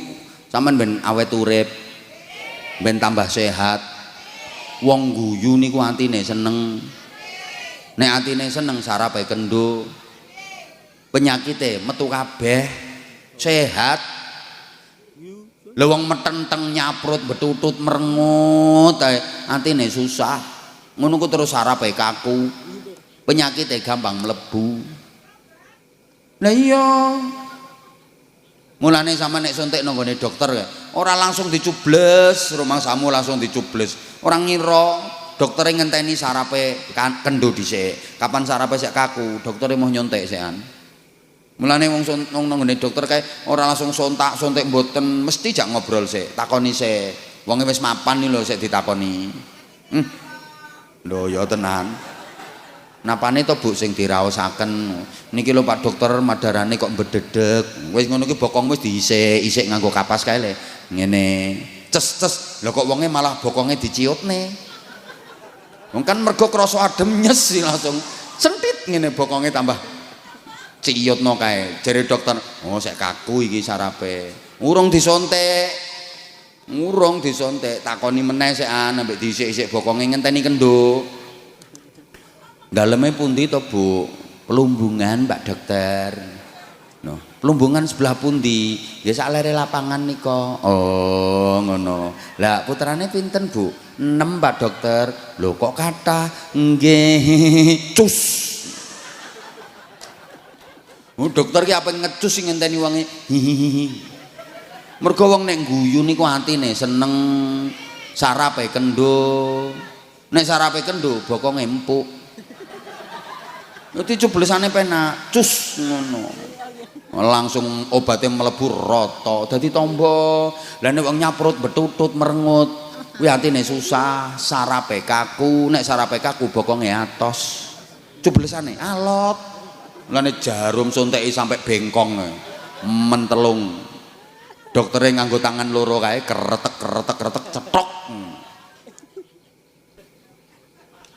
sampean ben awet urip ben tambah sehat. Wong guyu niku atine seneng, nek atine seneng sarape kendo, penyakite metu kabeh, sehat. Lha wong metenteng nyaprut betutut merengut atine susah, ngono ku terus sarape kaku, penyakite gampang mlebu. Lah iya mulane sama nek suntik nang gone dokter ora langsung dicubles, rumangsamu langsung dicubles. Ora ngira doktere ngenteni sarape kendo dhisik. Kapan sarape sik kaku, doktere mau nyontek sikan. Mulane wong nang gone dokter kae ora langsung sontak-sontik mboten, mesti jak ngobrol sik, takoni sik. Wonge wis mapan iki lho sik ditakoni. Lho ya tenan. Napane to Bu sing diraosaken niki lho Pak dokter madarane kok mbededeg. Wis ngono ki bokong wis diisik-isik nganggo kapas kae le. Ngene. Ces. Lho kok wonge malah bokonge diciutne. Wong kan mergo krasa adem nyes langsung sentit ngene bokonge tambah ciyutno kae. Jare dokter, "Oh sik kaku iki sarape." Urung disontek. Takoni meneh sekan ambek diisik-isik bokonge ngenteni kendo. Daleme pundi to Bu? Pelumbungan Pak dokter. No, pelumbungan sebelah pundi? Ya sak lere lapangan nika. Oh, ngono. Lah putrane pinten Bu? 6 Pak dokter. Lho kok kathah? Nggih. Cus. Oh, dokter ki apa ngecus sing ngenteni wonge. Mergo wong nek guyu niku atine seneng, sarape kendo. Nek sarape kendo bokonge empuk. Itu cublesane penak, cus ngono. Langsung obatnya mlebu rata, dadi tombo. Lah nek wong nyaprut betutut merengut, kuwi atine susah, sarape kaku, nek sarape kaku bokonge atos. Cublesane alot. Lah nek jarum sunteki sampai bengkong mentelung. Doktere nganggo tangan loro kae keretek cetok.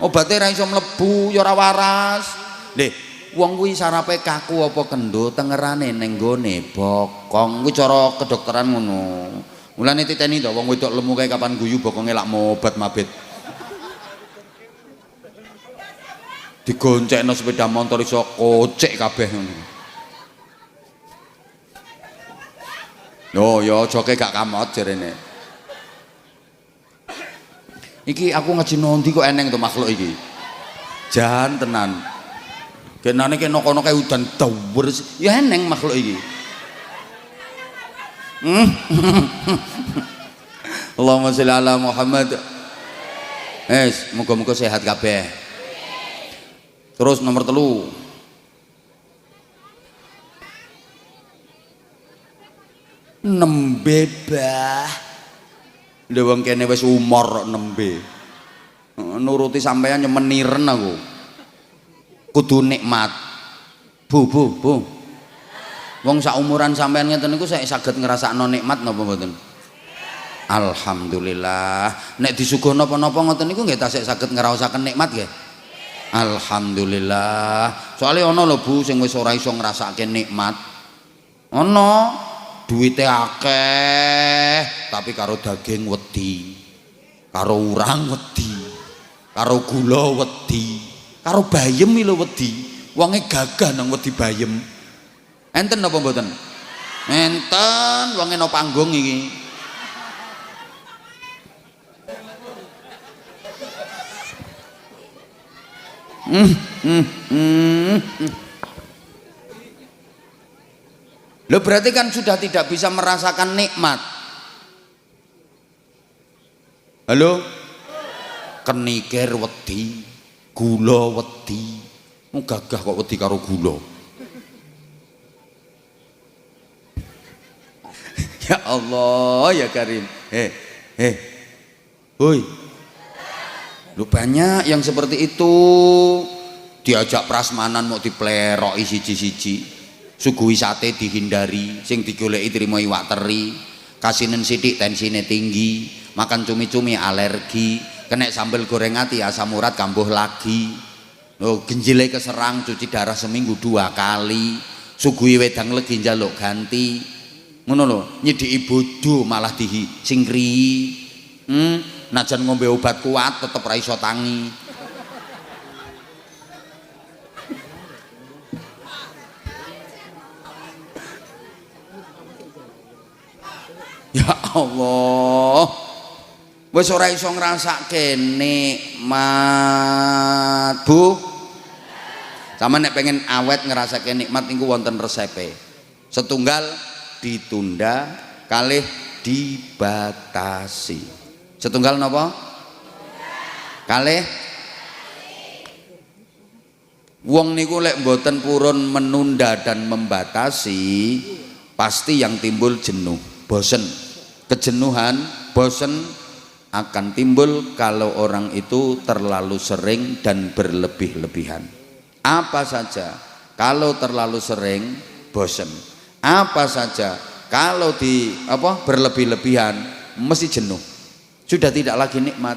Obate ra iso mlebu ya ora waras. Lih, wong kuwi sarape kaku apa kendo tengerane ning gone bokong. Kuwi cara kedokteran ngono. Mulane titeni to wong wedok lemu kae kapan guyu bokonge lak mobat mabit. Digoncekno sepeda motor iso kocek kabeh ngono. Yo yo joke gak kamot jarene. Iki aku ngaji nondi kok eneng to makhluk iki. Jan tenan. Genane kene kono kae udan dawer ya eneng makhluk iki. Allahumma sholli ala Muhammad. Muga-muga sehat kabeh. Terus nomor 3. Nembe bah. Lha wong kene wis umur kok nembe. Nuruti sampean meniren aku. Kudu nikmat. Bu. Wong sak umuran sampean ngeten niku saya saged ngrasakno nikmat napa mboten? Alhamdulillah. Nek disuguhno napa-napa ngoten niku nggih tasih saged ngraosaken nikmat nggih. Alhamdulillah. Soale ana lho Bu sing wis ora iso ngrasakake nikmat. Ana duwite akeh tapi karo daging wedi. Karo urang wedi. Karo gula wedi. Karo bayem lho wedi. Wonge gagah nang wedi bayem. Enten napa mboten? Enten wonge no panggung iki. Loh berarti kan sudah tidak bisa merasakan nikmat. Halo? Kenikir wedi, gula wedi. Gagah kok wedi karo gula. Ya Allah ya Karim. Hoi. Lu banyak yang seperti itu, diajak prasmanan mau dipleroki siji-siji, suguhi sate dihindari, sing digoleki trimo iwak teri, kasinen sithik tensine tinggi, makan cumi-cumi alergi, kena sambal goreng ati asam urat kambuh lagi. Lho genjile keserang cuci darah seminggu 2 kali, suguhi wedang legi njaluk ganti. Ngono lho, nyedhiki bodho malah disingkri. Najan ngombe obat kuat tetep ra iso tangi. Ya Allah. Wis ora iso ngrasake nikmat, Bu. Sama nek pengen awet ngrasake nikmat niku wonten resepe. Setunggal ditunda, kalih dibatasi. Setunggal napa? Kalih wong niku lek mboten purun menunda dan membatasi, pasti yang timbul jenuh, bosen. Kejenuhan, bosen akan timbul kalau orang itu terlalu sering dan berlebih-lebihan. Apa saja kalau terlalu sering bosen. Apa saja kalau berlebih-lebihan mesti jenuh. Sudah tidak lagi nikmat.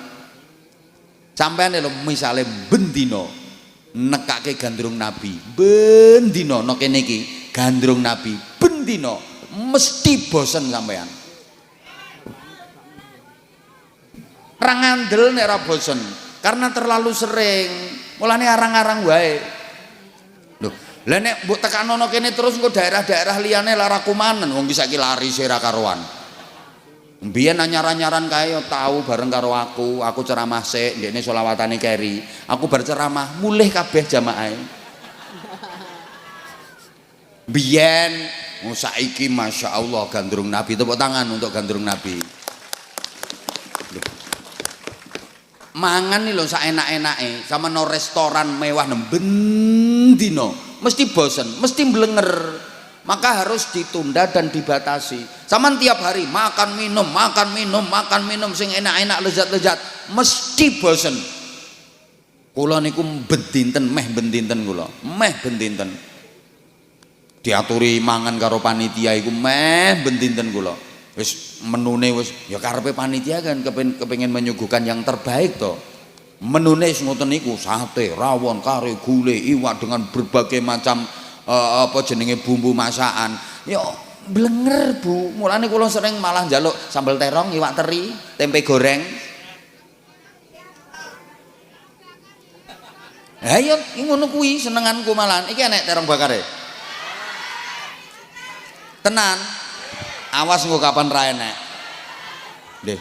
Sampeyan lho misale bendino nekake gandrung Nabi, bendino nek kene iki gandrung Nabi, bendino mesti bosen sampeyan. Ra ngandel nek ra bosen karena terlalu sering. Mulane arang-arang wae. Lho, lah nek mbok tekanono kene terus engko daerah-daerah liyane lara kumanen wong iki saiki lari sira karuan. Mbiyen nyaran-nyaran kae tahu bareng karo aku ceramah sik, ndekne selawatane keri. Aku bar ceramah mulih kabeh jamaahe. Biyen saiki Masya Allah gandrung Nabi, tepuk tangan untuk gandrung Nabi. Mangan nih lho saenak-enake sama no restoran mewah bendino mesti bosen, mesti blenger. Maka harus ditunda dan dibatasi. Sama tiap hari makan minum sing enak-enak lezat-lezat mesti bosen. Kula niku bendinten kula, bendinten. Diaturi mangan karo panitia iku bendinten kula. Wis menune wis ya karepe panitia kan kepengin menyuguhkan yang terbaik to. Menune wis ngoten niku sate, rawon, kare, gulai, iwak dengan berbagai macam bumbu masakan. Ya blenger Bu. Mulane kula sering malah njaluk sambal terong, iwak teri, tempe goreng. Ayo ngono kuwi senenganku malah. Iki enek terong bakare. Tenan. Awas engko kapan ra enek. Nggih.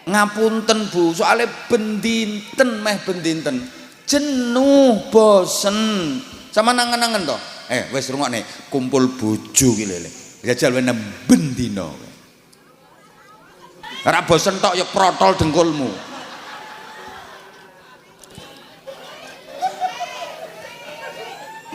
Ngapunten Bu, soalnya bendinten jenuh, bosen. Sama nangen-nangen to. Wis rungokne, kumpul bojo ki lho. Jajal wenem bendino. Ora bosen tok ya protol dengkulmu.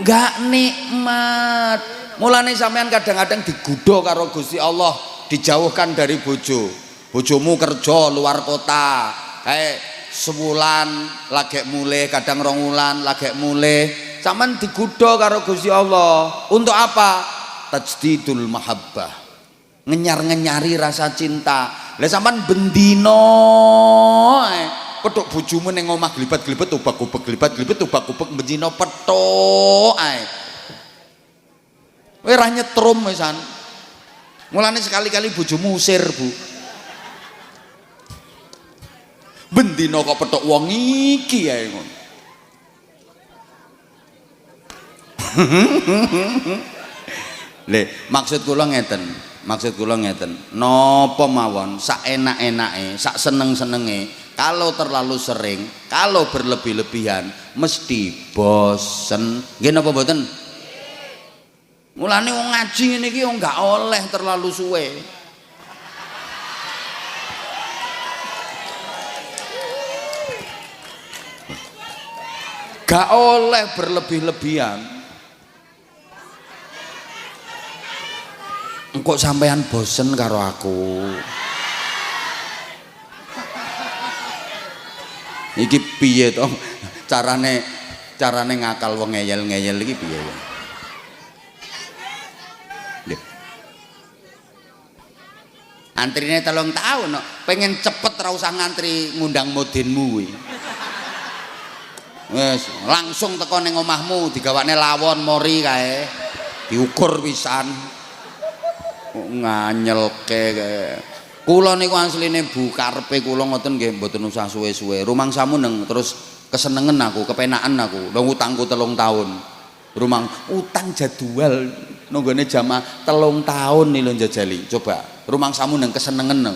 Enggak nikmat. Mulane sampean kadang-kadang digodha karo Gusti Allah, dijauhkan dari bojo. Bojomu kerja luar kota, kayak sebulan lagi mulai, kadang 2 wulan lagi mulai. Sampean digodha karo Gusti Allah. Untuk apa? Tajdidul mahabbah. Ngenyar-ngenyari rasa cinta. Lah sampean bendino petuk bojomu ning omah glibet-glibet ubak-ubek glibet-glibet ubak-ubek bendino petuk ae. Kowe ra nyetrum wisan. Mulane sekali-kali bojomu usir, Bu. Bendino kok petuk wong iki ae ngono. Le, maksud kula ngeten, napa mawon sak enak-enake, sak seneng-senenge, kalau terlalu sering, kalau berlebih-lebihan mesti bosen. Nggih napa mboten? Mulane wong ngaji ngene iki enggak oleh terlalu suwe. Gak oleh berlebih-lebihan. Kok sampean bosen karo aku? Iki piye to? Carane ngakal wong ngeyel-ngeyel iki piye ya? Antrine 3 tahun no. Pengen cepet ra usah ngantri ngundang modinmu kuwi. Wes langsung teko ning omahmu digawakne lawon mori kae. Diukur pisan. Nganyelke kae. Kula niku asline Bu karepe kula ngoten nggih mboten usah suwe-suwe. Rumangsamu neng terus kesenengen aku, kepenakan aku. Lho utangku 3 tahun. Rumang utang jadwal nunggone jamaah 3 tahun nih lho njajali. Coba rumangsamu neng kesenengen.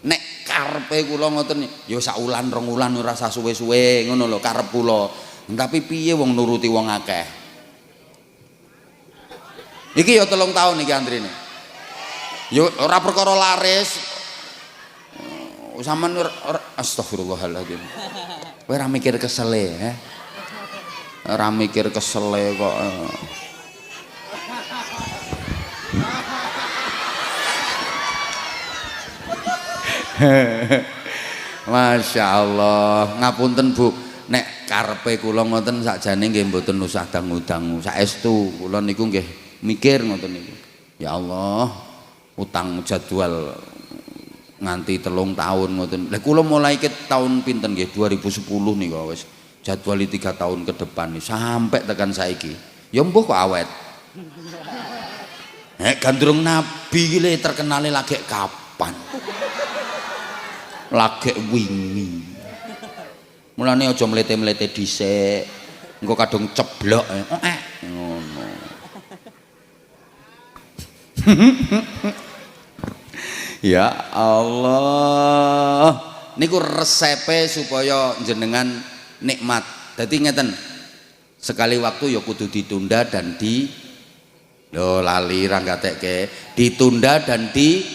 Nek karepe kula ngoten ya sak wulan 2 wulan ora usah suwe-suwe ngono lho karep kula. Tapi piye wong nuruti wong akeh. Iki ya 3 tahun iki antrine. Yo ora perkara laris. Sampeyan astagfirullahaladzim. Kowe ora mikir kesele, ora mikir kesele kok. Masya Allah. Ngapunten Bu, nek karepe kula ngoten sakjane nggih mboten usah dangu-dangu. Saestu kula niku nggih mikir ngoten niku. Ya Allah, utang jadwal nganti 3 tahun ngoten. Lah kula mulai ke tahun pinten nggih 2010 niku wis jadwali 3 tahun ke depan nih sampai tekan saiki. Ya mbuh kok awet. Gandrung Nabi iki le terkenale lagi kapan? Lagi wingi. Mulane aja mlete-mlete dhisik. Engko kadung ceblok ngono. Ya Allah, niku resepe supaya jenengan nikmat. Dadi ngeten, sekali waktu ya kudu ditunda dan lali ra gatekke, ditunda dan dibatasi.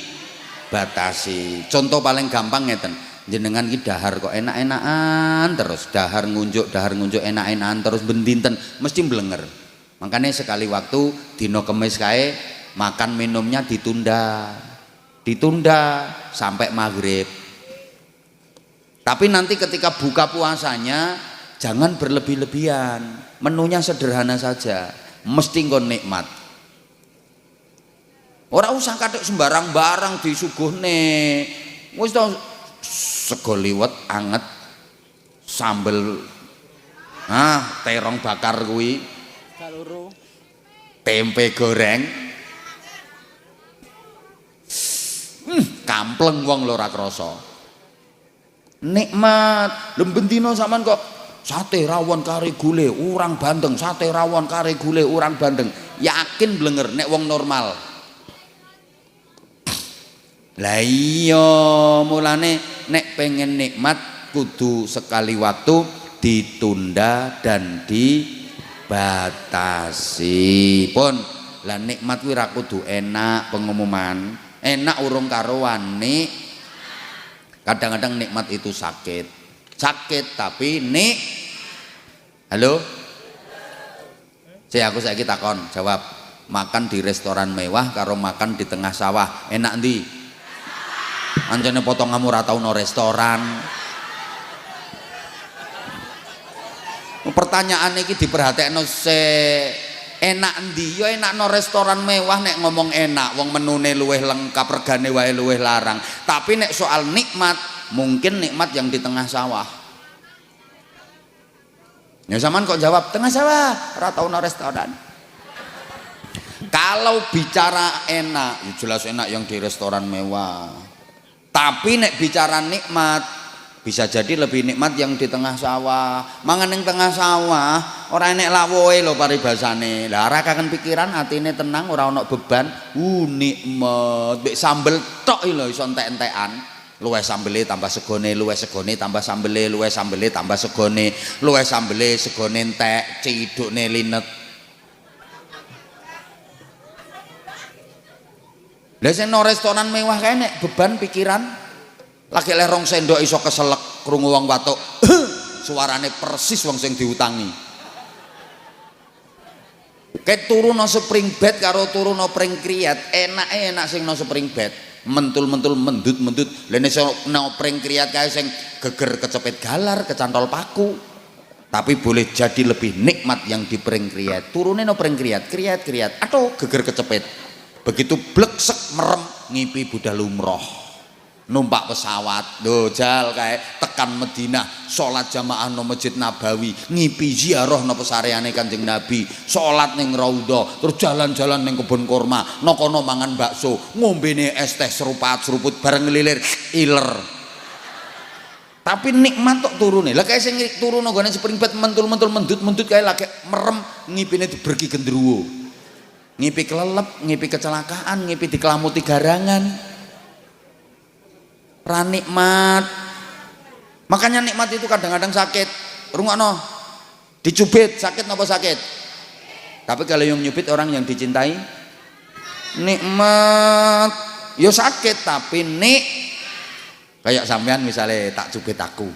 Contoh paling gampang ngeten, jenengan ki dahar kok enak-enakan terus, dahar ngunjuk enak-enakan terus bendinten mesti mblenger. Makanya sekali waktu dino Kemis kae makan minumnya ditunda sampai maghrib. Tapi nanti ketika buka puasanya jangan berlebih-lebihan, menunya sederhana saja, mesti nggon nikmat. Ora usah kathik sembarang barang disuguhne. Wis to sego liwet anget sambel terong bakar kuwi, tempe goreng. Kampleng wong lho ora krasa. Nikmat. Lho bendina sampean kok sate rawon kare gule urang bandeng, sate rawon kare gule urang bandeng. Yakin blenger nek wong normal. Lah iya mulane nek pengen nikmat kudu sekali waktu ditunda dan dibatasi. Pun lah nikmat kuwi ra kudu enak pengumuman. Enak urung karo wani. Kadang-kadang nikmat itu sakit tapi halo Aku saiki takon, jawab. Makan di restoran mewah karo makan di tengah sawah, enak ndi? Anjane potonganmu ora tau no restoran. Pertanyaan iki diperhatekno se enak ndi? Ya enak no restoran mewah nek ngomong enak, wong menune luwih lengkap, regane wae luwih larang. Tapi nek soal nikmat, mungkin nikmat yang di tengah sawah. Ya sampean kok jawab tengah sawah, ora tau no restoran. Kalau bicara enak, ya jelas enak yang di restoran mewah. Tapi nek bicara nikmat, bisa jadi lebih nikmat yang di tengah sawah. Mangan ning tengah sawah, ora enek lawoe lho paribasane. Lah ora kaken pikiran, atine tenang, ora ono beban. Nikmat. Mbek sambel tok lho iso entek-entekan. Luwih sambele tambah segone, luwih segone tambah sambele, luwih sambele tambah segone, luwih sambele segone entek, cidukne linet. Lah sing no restoran mewah kae nek beban pikiran lagi lerong sendok iso keselek krungu wong watuk. Suarane persis wong sing diutangi. Kayak turu no spring bed karo turu no pring kriyat, enak sing no spring bed. Mentul-mentul mendut-mendut. Lah nek no pring kriyat kae sing geger kecepet galar, kecantol paku. Tapi boleh jadi lebih nikmat yang di pring kriyat. Turune no pring kriyat, kriyat. Aduh geger kecepet. Begitu bleksek merem ngipi budal umroh. Numpak pesawat, lho jal kae tekan Madinah, salat jamaah no Masjid Nabawi, ngipi ziarah no pesareane Kanjeng Nabi, salat ning Raudhah, terus jalan-jalan ning kebun kurma, nokono mangan bakso, ngombene es teh seruput bareng ngelilir iler. Tapi nikmat tok turune. Lah kae sing turu nang gone spring bed mentul-mentul mendut-mendut kae lagi merem ngipine diberki gendruwo. Ngipi kelelep, ngipi kecelakaan, ngipi dikelamuti garangan. Ra nikmat. Makanya nikmat itu kadang-kadang sakit. Rungokno. Dicubit sakit napa sakit? Tapi kalau yang nyubit orang yang dicintai nikmat. Yo sakit tapi kayak sampean misalnya tak cubit aku.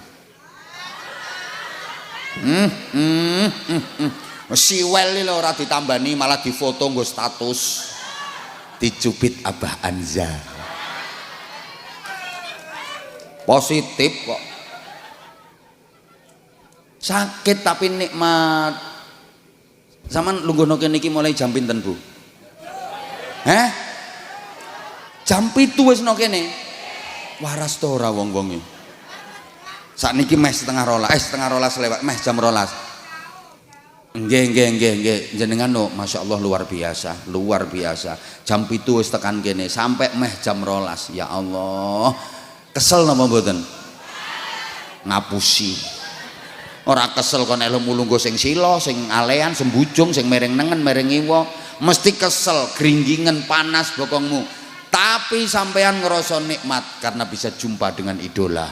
Siwel lho ora ditambani malah difoto nggo status. Dicubit Abah Anza. Positif kok. Sakit tapi nikmat. Zaman lungguhno kene iki mulai jam pinten, Bu? Jam 7 wis no kene. Waras to ora wong-wonge. Sakniki meh setengah rolas lewat, meh jam rolas. Nggih. Jenengan no, Masya Allah luar biasa. Jam 7 wis tekan kene sampai meh jam rolas. Ya Allah. Kesel napa mboten? Ngapusi. Ora kesel kon elu mulunggo sing sila, sing alean, sembujung, sing mereng nengen, mereng iwa, mesti kesel, gringgingen, panas bokongmu. Tapi sampean ngerasa nikmat karena bisa jumpa dengan idola.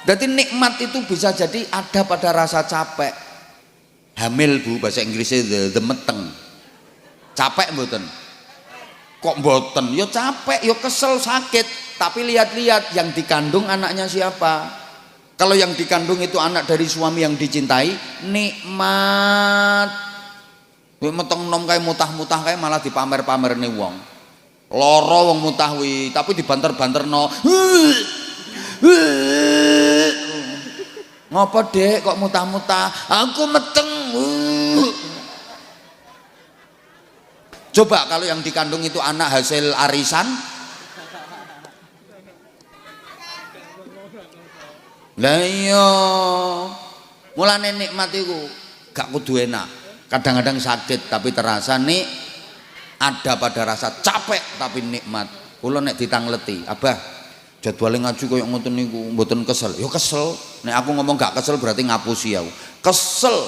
Jadi nikmat itu bisa jadi ada pada rasa capek. Hamil, Bu, bahasa Inggrisnya the meteng. Capek mboten? Kok mboten? Ya capek, ya kesel, sakit. Tapi lihat-lihat yang dikandung anaknya siapa. Kalau yang dikandung itu anak dari suami yang dicintai, nikmat. Meteng nom kae mutah-mutah kae malah dipamer-pamerne wong. Loro wong mutah wi, tapi dibanter-banterno. Ngapa Dek kok mutah-mutah? Aku meteng. Coba kalau yang dikandung itu anak hasil arisan. Lah iya. Mulane nikmat iku gak kudu enak. Kadang-kadang sakit tapi terasa nih ada pada rasa capek tapi nikmat. Kula nek ditangleti, Abah, jadwale ngaji koyo ngoten niku mboten kesel. Ya kesel. Nek aku ngomong gak kesel berarti ngapusi aku. Kesel.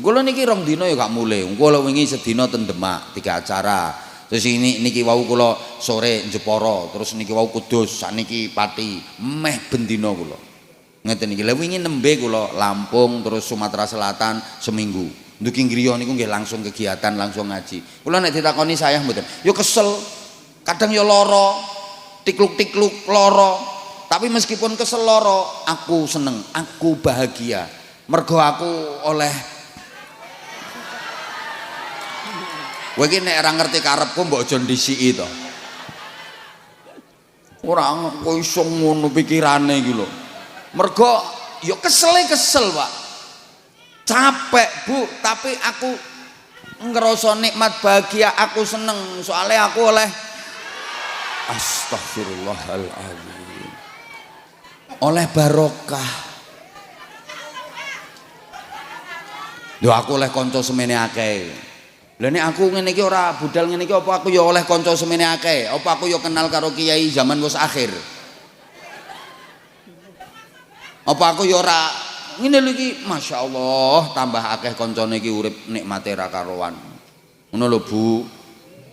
Kula niki rong dina ya gak mulih. Kula wingi sedina ten Demak 3 acara. Terus niki wau kula sore Jepara, terus niki wau Kudus, sakniki Pati. Meh bendina kula. Ngeten niki. Lah wingi nembe kula Lampung terus Sumatera Selatan seminggu. Nduki griya niku nggih langsung kegiatan, langsung ngaji. Kula nek ditakoni sayah mboten. Ya kesel. Kadang ya lara, tikluk-tikluk lara. Tapi meskipun kesel lara, aku seneng, aku bahagia. Mergo aku oleh kowe iki nek ora ngerti karepku mbok aja ndisiki to. Ora kok iso ngono pikirane iki lho. Mergo ya kesel, Pak. Capek, Bu, tapi aku ngerasa nikmat bahagia, aku seneng soalnya aku oleh astagfirullahaladzim, oleh barokah. Lho aku oleh kanca semene akeh. Lha nek aku ngene iki ora budal ngene iki apa aku ya oleh kanca semene akeh? Apa aku ya kenal karo kiai zaman wis akhir? Apa aku ya ora ngene lho iki masyaallah tambah akeh kancane iki urip nikmate ra karuan. Ngono lho Bu.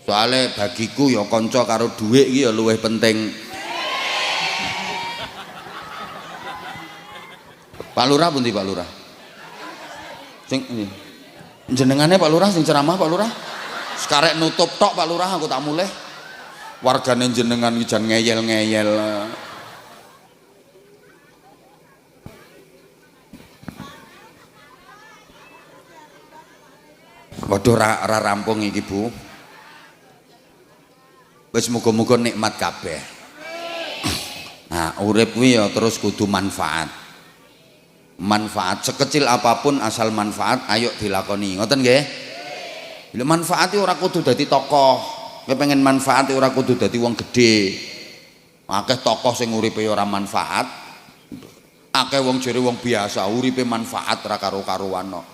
Soale bagiku ya kanca karo dhuwit iki ya luwih penting. Pak Lurah pundi Pak Lurah? Sing jenengane Pak Lurah sing ceramah Pak Lurah. Sekarek nutup tok Pak Lurah aku tak mulih. Wargane jenengan iki jan ngeyel-ngeyel. Waduh ra rampung iki Bu. Wis muga-muga nikmat kabeh. Nah, urip kuwi ya terus kudu manfaat. Manfaat sekecil apapun asal manfaat ayo dilakoni. Ngoten nggih? Lha manfaat ora kudu dadi tokoh. Kowe pengen manfaat ora kudu dadi wong gedhe. Akeh tokoh sing uripe ora manfaat. Akeh wong jere wong biasa uripe manfaat ra karo-karuan kok.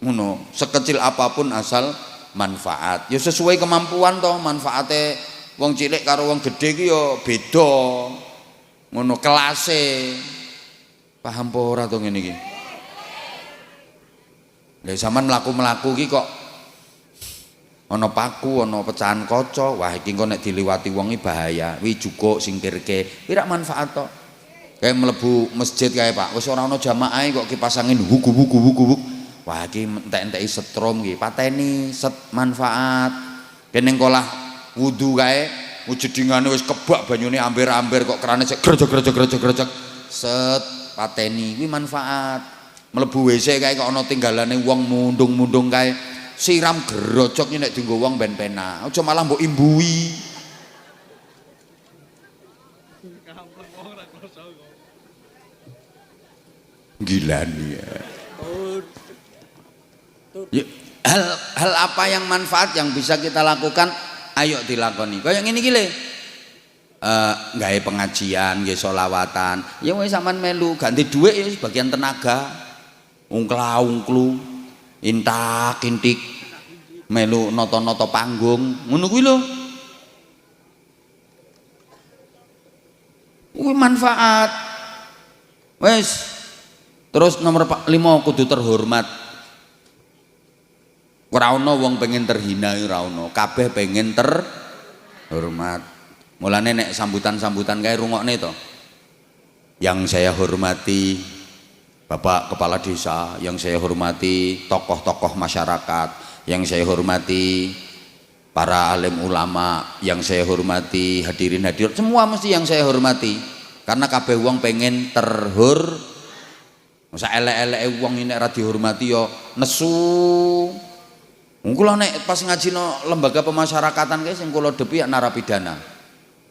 Ngono, sekecil apapun asal manfaat. Ya sesuai kemampuan toh, manfaate wong cilik karo wong gedhe iki ya beda. Ngono kelase. Paham apa ora to ngene iki? Lah sampean mlaku-mlaku iki kok ana paku, ana pecahan kaca. Wah iki kok nek diliwati wong iki bahaya. Wi jukuk singkirke. Ora manfaat to. Kayak mlebu masjid kae Pak, wis ora ana jamaah kok kipasangin wugu-wugu. Wah iki entek-enteki setrum iki, pateni set manfaat. Kene kolah wudu kae, jedingane wis kebak banyune amber-amber kok kerane sik grejek-grejek set pateni kuwi manfaat. Mlebu WC kae kok ana tinggalane wong mundung-mundung kae, siram gerojok iki nek dienggo wong ben penak. Aja malah mbok imbui. Gila nih ya. Hal apa yang manfaat yang bisa kita lakukan ayo dilakoni. Kayak ngene iki le. Gawe pengajian, nggih selawatan. Ya wis sampean melu ganti dhuwit ya sebagian tenaga. Ungkla-ungklu, intak-intik melu nata-nata panggung. Ngono kuwi lho. Kuwi manfaat. Wis. Terus nomor 5 kudu terhormat. Ora ana wong pengen terhina ora ana, kabeh pengen terhormat. Mulane nek sambutan-sambutan kae rungokne to. Yang saya hormati Bapak Kepala Desa, yang saya hormati tokoh-tokoh masyarakat, yang saya hormati para alim ulama, yang saya hormati hadirin hadirat, semua mesti yang saya hormati. Karena kabeh wong pengen masa elek-eleke wong nek ora dihormati ya nesu. Kula nek pas ngaji no lembaga pemasyarakatan kae sing kula depi ya narapidana.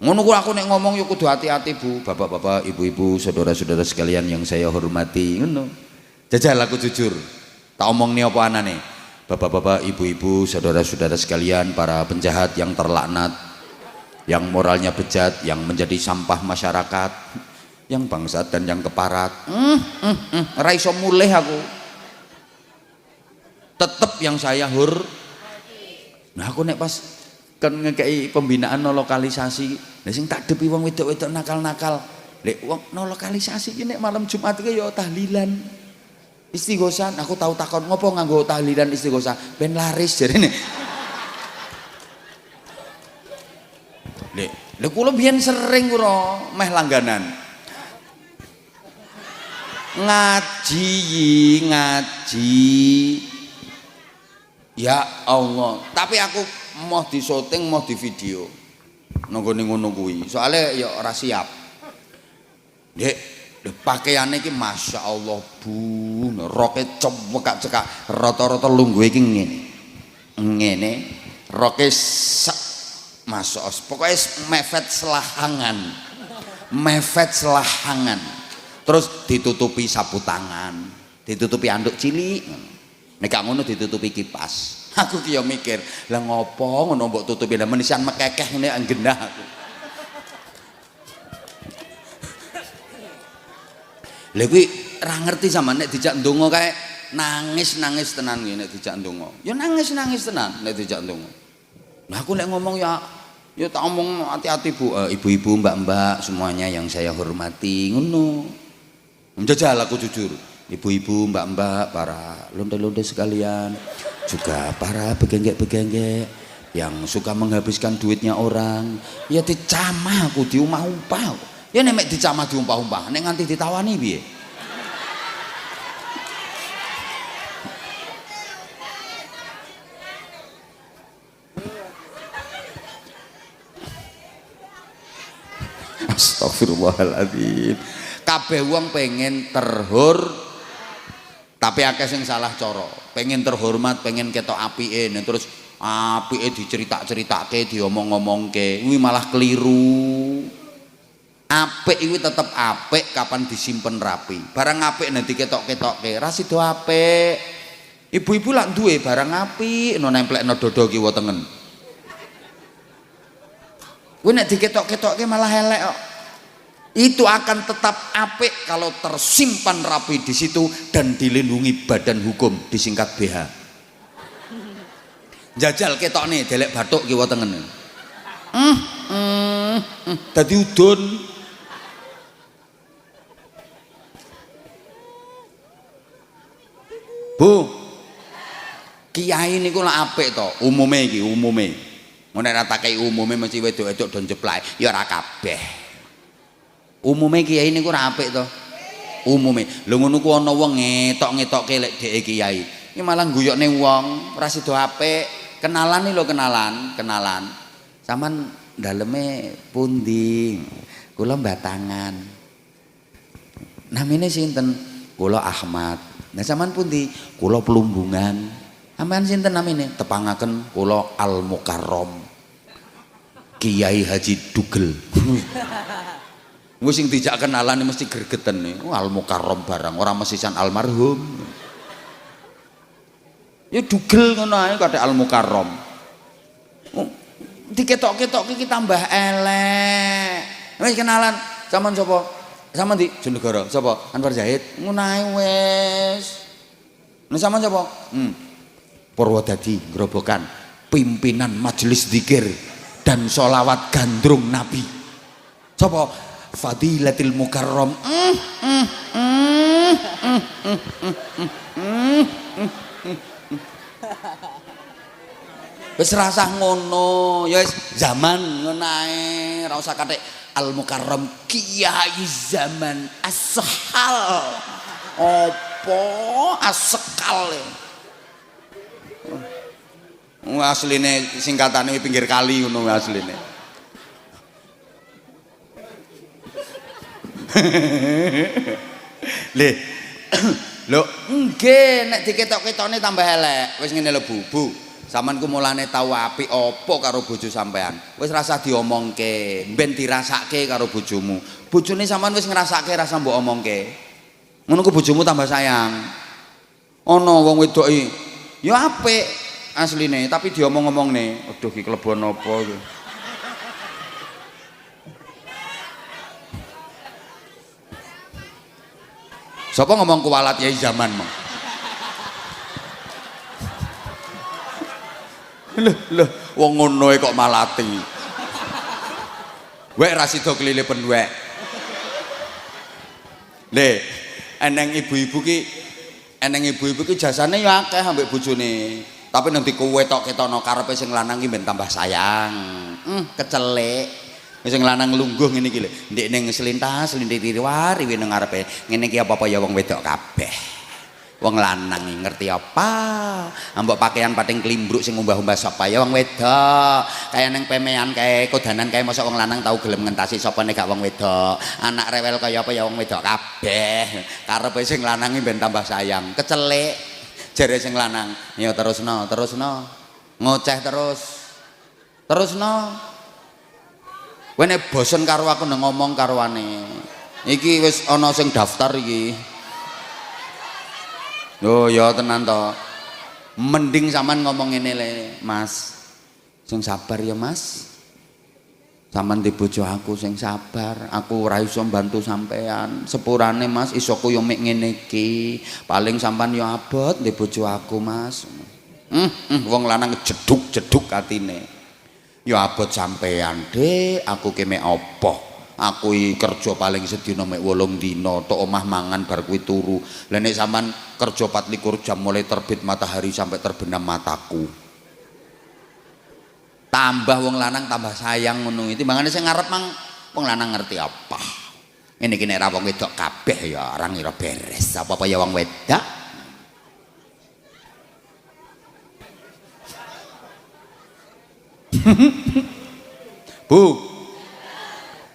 Ngono ku aku nek ngomong ya kudu hati-hati Bu, bapak-bapak, ibu-ibu, saudara-saudara sekalian yang saya hormati. Ngono. Jajal aku jujur. Tak omongni apa anane. Bapak-bapak, ibu-ibu, saudara-saudara sekalian, para penjahat yang terlaknat, yang moralnya bejat, yang menjadi sampah masyarakat, yang bangsat dan yang keparat. Ora iso mulih aku. Tetep yang saya nah aku nek pas kan ngekei pembinaan no lokalisasi lha sing tak depi wong wedok-wedok nakal-nakal lek wong no lokalisasi iki nek malam Jumat iki ya tahlilan istighosan. Aku tahu takon ngopo nganggo tahlilan istighosah ben laris jarene. Lek kula biyen sering kula meh langganan ngaji ya Allah, tapi aku mau di syuting, mau di video nonggone ngono kuwi soalnya ya ora siap. Dek Pakaiane iki masyaallah Bu, roke cekak-cekak rata-rata lungguhe iki ngene. Ngene, roke masuk pokoknya mepet selahangan. Mepet selahangan. Terus ditutupi sapu tangan, ditutupi anduk cilik. Nek gak ngono ditutupi kipas. Aku ki yo mikir, lah ngopo ngono mbok tutupi lah menisian mekekeh ngene anggenah aku. Lha kuwi ora ngerti sampean nek dijak ndonga kae nangis-nangis tenan ngene nek dijak ndonga. Ya nangis-nangis tenan nek dijak ndonga. Lah aku nek ngomong ya tak omong hati-hati Bu, ibu-ibu, mbak-mbak semuanya yang saya hormati ngono. Menjajal aku jujur. Ibu-ibu, mbak-mbak, para londe-londe sekalian, juga para begenggek-begenggek yang suka menghabiskan duitnya orang, ya dicamah aku diumpah-umpah. Ya nek dicamah diumpah-umpah, nek nganti ditawani piye? Astagfirullahaladzim. Kabeh wong pengen tapi akeh sing salah cara. Pengen terhormat, pengen ketok apike, terus apike diceritak-ceritake, diomong-omongke. Kuwi malah keliru. Apik iki tetep apik kapan disimpen rapi. Barang apik nek diketok-ketokke ra sida apik. Ibu-ibu lak duwe barang apik no nemplekno dada kiwa tengen. Kuwi nek diketok-ketokke malah elek kok. Itu akan tetap apik kalau tersimpan rapi di situ dan dilindungi badan hukum disingkat BH. Jajal ketokne delek bathuk kiwa tengen. Dadi udun. Bu, kiai niku lak apik to, umume iki, umume. Mun nek ra takai umume mesti wedok-wedok do njeplak, ya ora kabeh. Umume kiai niku ora apik to. Umume. Lho ngono ku ana wong ngetok-ngetokke lek dheke kiai. Iki malah guyokne wong, ora sida apik. Kenalan iki lho kenalan. Saman daleme pundi? Kula Batangan. Namine sinten? Kula Ahmad. Nah sampean pundi? Kula Plumbungan. Sampean sinten namine? Tepangaken kula Al Mukarrom. Kiai Haji Dugel. Wis sing dijak kenalan mesti gregeten nih. Al Mukarrom barang, ora mesisan almarhum. Ya Dugel ngono ae kate Al Mukarrom. Diketok-ketok iki tambah elek. Wis kenalan, sampean sapa? Sama di Jonegoro, sapa? Anwar Zahid. Ngono ae wis. Nek sampean sapa? Purwodadi Grobogan, pimpinan majelis zikir dan sholawat gandrung Nabi. Sapa? Fadilatil Mukarram. Wis rasah ngono, ya wis zaman ngono ae, ora usah kathek Al Mukarram kiai zaman ashal. Apa asekal? Asline singkatane pinggir kali ngono asline. Lho nggih nek diketok-ketokne tambah elek. Wis ngene lho Bu. Sampeyan ku mulane tau apik apa karo bojo sampean. Wis rasa diomongke, ben dirasake karo bojomu. Bojone sampean wis ngrasake rasa mbok omongke. Ngono ku bojomu tambah sayang. Ana wong wedoki ya apik asline, tapi diomong-omongne, aduh iki klebon apa iki. Sapa ngomong kuwalat yai zaman mong? Lho, wong ngono kok malati. Wek ra sida kelilipen wek. Le, eneng ibu-ibu ki jasane ya akeh ambek bojone. Tapi nanti kowe tok-ketokno karepe sing lanang ki ben tambah sayang. Kecelek. Sing lanang lungguh ngene iki lho. Ndek ning selintas, selintir riwari nang ngarepe. Ngene iki apa-apa ya wong wedok kabeh. Wong lanang iki ngerti apa? Ambek pakaian pating klimbruk sing umbah-umbah sapa ya wong wedok. Kaya ning pemean kae kodanan kae mosok wong lanang tau gelem ngentasi sapa nek gak wong wedok. Anak rewel kaya apa ya wong wedok kabeh. Karepe sing lanang iki ben tambah sayang. Kecelik jare sing lanang. Ya terusno. Ngoceh terus. Terusno. Kowe nek bosen karo aku nang ngomong karoane. Iki wis ana sing daftar iki. Oh ya tenan to. Mending sampean ngomong ngene le, Mas. Sing sabar ya, Mas. Sampeyan di bojo aku sing sabar. Aku ora iso bantu sampean. Sepurane Mas iso ku yo mek ngene iki. Paling sampean yo abot di bojo aku, Mas. Wong lanang jeduk-jeduk atine. Yo abot sampean, Dik. Aku ki mek apa? Aku kerja paling sedina mek 8 dina tok omah mangan bar kuwi turu. Lah nek sampean kerja 24 jam mulai terbit matahari sampai terbenam mataku. Tambah wong lanang tambah sayang ngono iki. Timbangane sing ngarep mang wong lanang ngerti apa. Ngene iki nek ra wong wedok kabeh ya ora ngira beres. Apa-apa ya wong wedok. Bu,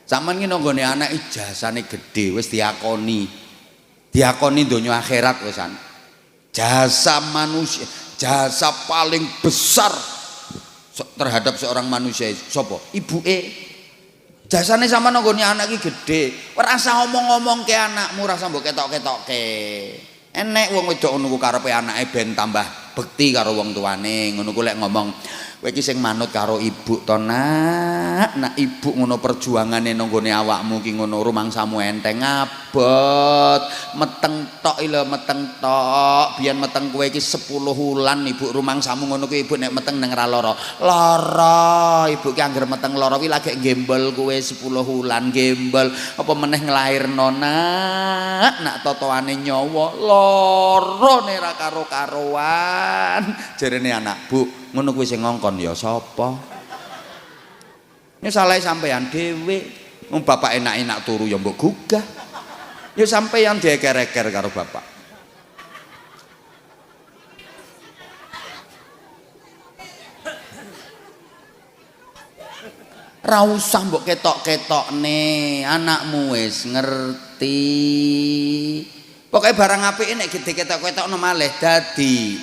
sampeyan ki nanggone anak ijazane gedhe wis diakoni. Diakoni donya akhirat wisan. Jasa manusia, jasa paling besar terhadap seorang manusia sapa? Ibuke. Jasane sampean nanggone anak iki gedhe. Ora usah ngomong-ngomong ke anakmu, ora usah mbok ketok-ketokke. Enek wong wedok ngono ku karepe anake ben tambah bekti karo wong tuane. Ngono ku lek ngomong kowe iki sing manut karo ibu to nak ibu ngono perjuangane nang gone awakmu ki ngono rumangsamu enteng abot meteng tok lho meteng tok biyen meteng kowe iki 10 wulan ibu rumangsamu ngono kuwi ibu nek meteng nang ra lara ibu ki anggere meteng lara kuwi lagi gembel kowe 10 wulan gembel apa meneh nglairno nak totoane nyawa lara nek ra karo-karoan jarene anak Bu ngono kuwi sing ngongkon ya sapa? Ya salah sampean dhewe. Wong bapak enak-enak turu ya mbok gugah. Ya sampean dieker-eker karo bapak. Ra usah mbok ketok-ketokne, anakmu wis ngerti. Pokoke barang apike nek diketok-ketokno malih dadi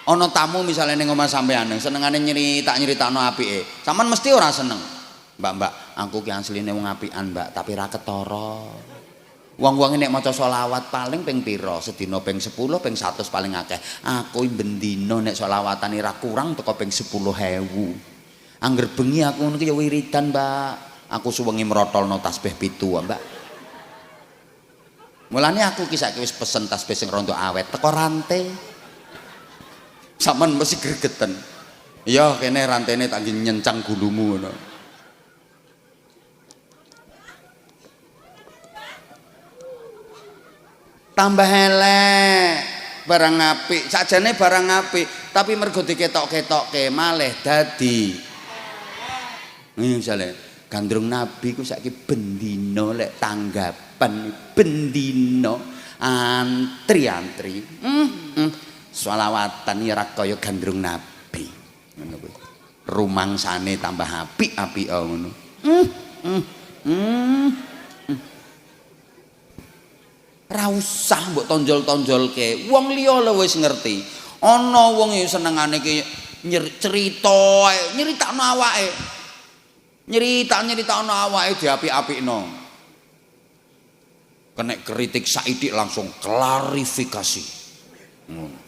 ana tamu misalnya ning omah sampean senengane nyeritakno apike. Sampeyan mesti ora seneng. Mbak, aku ki asline wong apikan, Mbak, tapi ra ketara. Wong-wong nek maca selawat paling ping pira? Sedina ping 10, ping 100 paling akeh. Aku bendina nek selawatane ra kurang teko ping 10.000. Angger bengi aku ngono ki ya wiridan, Mbak. Aku suwengi mrotolno tasbih 7, Mbak. Mulane aku ki saiki wis pesen tasbih sing rondo awet teko rantai. Sampeyan mesti gregeten. Iya kene rantene tak nyencang gulumu ngono. Tambah elek barang apik, sakjane barang apik, tapi mergo diketok-ketokke malih dadi. Misale gandrung Nabi ku saiki bendina lek tanggapan bendina antri-antri. Selawatan ya ra kaya gandrung Nabi ngono kuwi rumangsane tambah apik-apik ngono ra usah mbok tonjol-tonjolke wong liya lho wis ngerti ana wong ya senengane ki cerita nyeritakno awake nyeritakno awake diapik-apikno kena kritik saidik langsung klarifikasi ngono.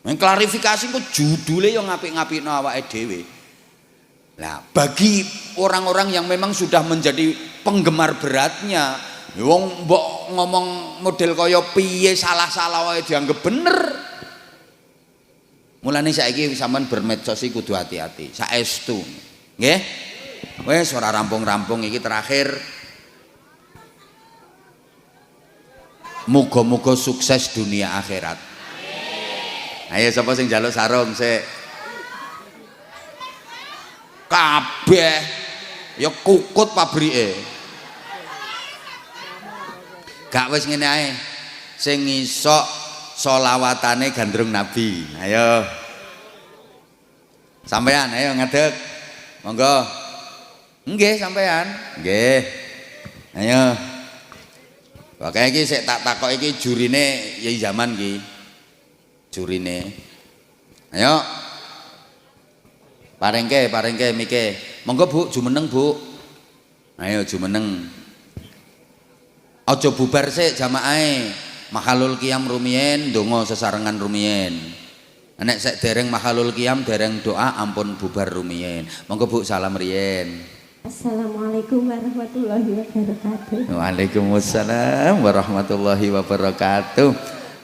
Klarifikasi kok judule yang ngapik-ngapikno awake dhewe. Nah, bagi orang-orang yang memang sudah menjadi penggemar beratnya, wong mbok ngomong model kaya piye salah-salah wae dianggap bener. Mulane saiki sampean bermedsos iki kudu hati-hati, saestu. Nggih? Wis ora rampung-rampung iki terakhir. Muga-muga sukses dunia akhirat. Ayo sapa sing njaluk sarung sik. Kabeh ya kukut pabrike. Gak wis ngene ae. Sing iso solawatane gandrung Nabi. Ayo. Sampean ayo ngadeg. Monggo. Nggih sampean. Nggih. Ayo. Pokoke iki sik tak takok iki jurine Yai Zaman iki. Jurine. Ayo. Parengke mike. Monggo Bu, jumeneng Bu. Ayo jumeneng. Aja bubar sik jamaahe. Mahalul qiyam rumiyin, donga sesarengan rumiyin. Nek sek dereng mahalul qiyam dereng doa ampun bubar rumiyin. Monggo Bu salam riyin. Assalamualaikum warahmatullahi wabarakatuh. Waalaikumsalam warahmatullahi wabarakatuh.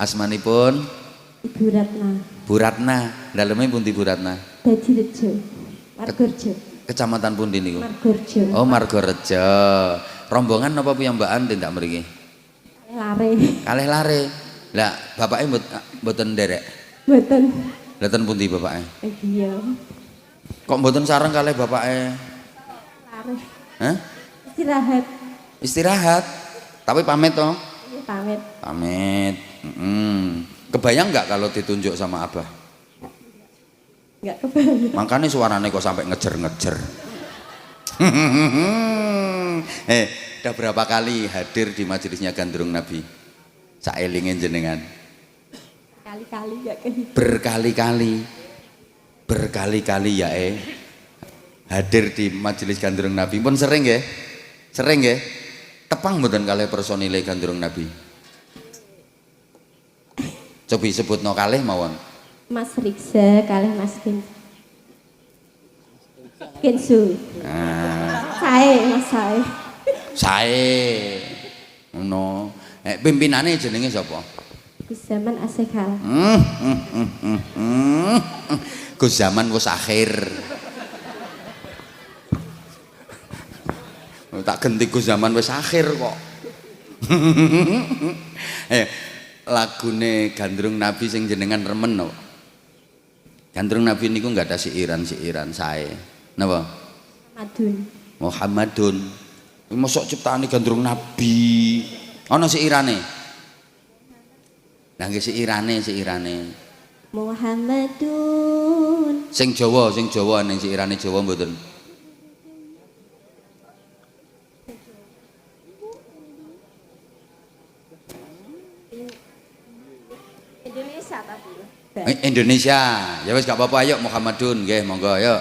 Asmanipun Ibu Ratna. Bu Ratna. Daleme pundi Bu Ratna? Dajirejo. Margorejo. Kecamatan pundi niku? Margorejo. Oh Margorejo. Rombongan napa piyambakan tindak mriki? Lare. Kalih lare. Lah bapake mboten nderek. Mboten. Mboten pundi bapake? Iya. Kok mboten sareng kalih bapake? Lare. Hah? Istirahat. Istirahat. Tapi pamit toh? Iya, pamit. Pamit. Kebayang nggak kalau ditunjuk sama Abah? Enggak kebayang. Makanya suaranya kok sampai ngejer-ngejer. Udah berapa kali hadir di majelisnya Gandrung Nabi? Saelingin jenengan. Kali-kali enggak kehitung. Berkali-kali ya hadir di majelis Gandrung Nabi. Pun sering ya? Sering ya? Tepang mboten kalih personile Gandrung Nabi. Coba sebutno kalih mawon. Mas Riksa kalih Mas Kensu. Mas Sae. Ngono. Pimpinane jenenge sapa? Gus Zaman Asekal. Gus Zaman wis akhir. Tak genti Gus Zaman wis akhir kok. Lagune Gandrung Nabi sing jenengan remen no. Gandrung Nabi niku enggak ada siiran sae. Napa? Muhammadun. Mosok ciptaane Gandrung Nabi. Ana siirane. Lah nggih siirane. Muhammadun. Sing Jawa ning siirane Jawa mboten. Indonesia tapi. Indonesia. Ya wis gak apa-apa ayo Muhammadun nggih monggo ayo.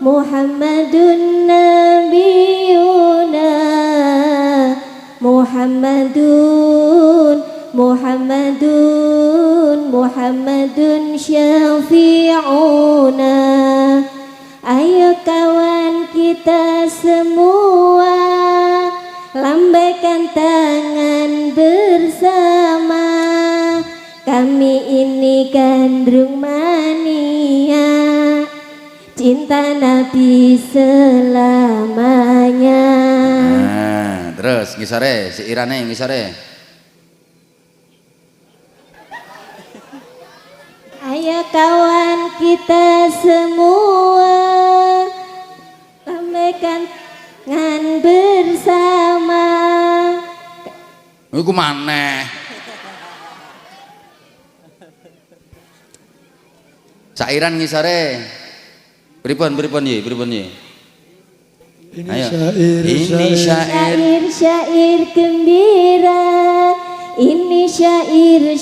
Muhammadun nabiyuna Muhammadun syafi'una. Ayo kawan kita semua lambaikan tangan bersama. Kami ini Gandrung Mania, cinta Nabi selamanya. Nah, terus ngisore siirane ngisore. Ayo kawan kita semua lambaikan tangan bersama. Iku maneh. Sairan ngisore. Pripun ye? Ini syair gembira, ini syair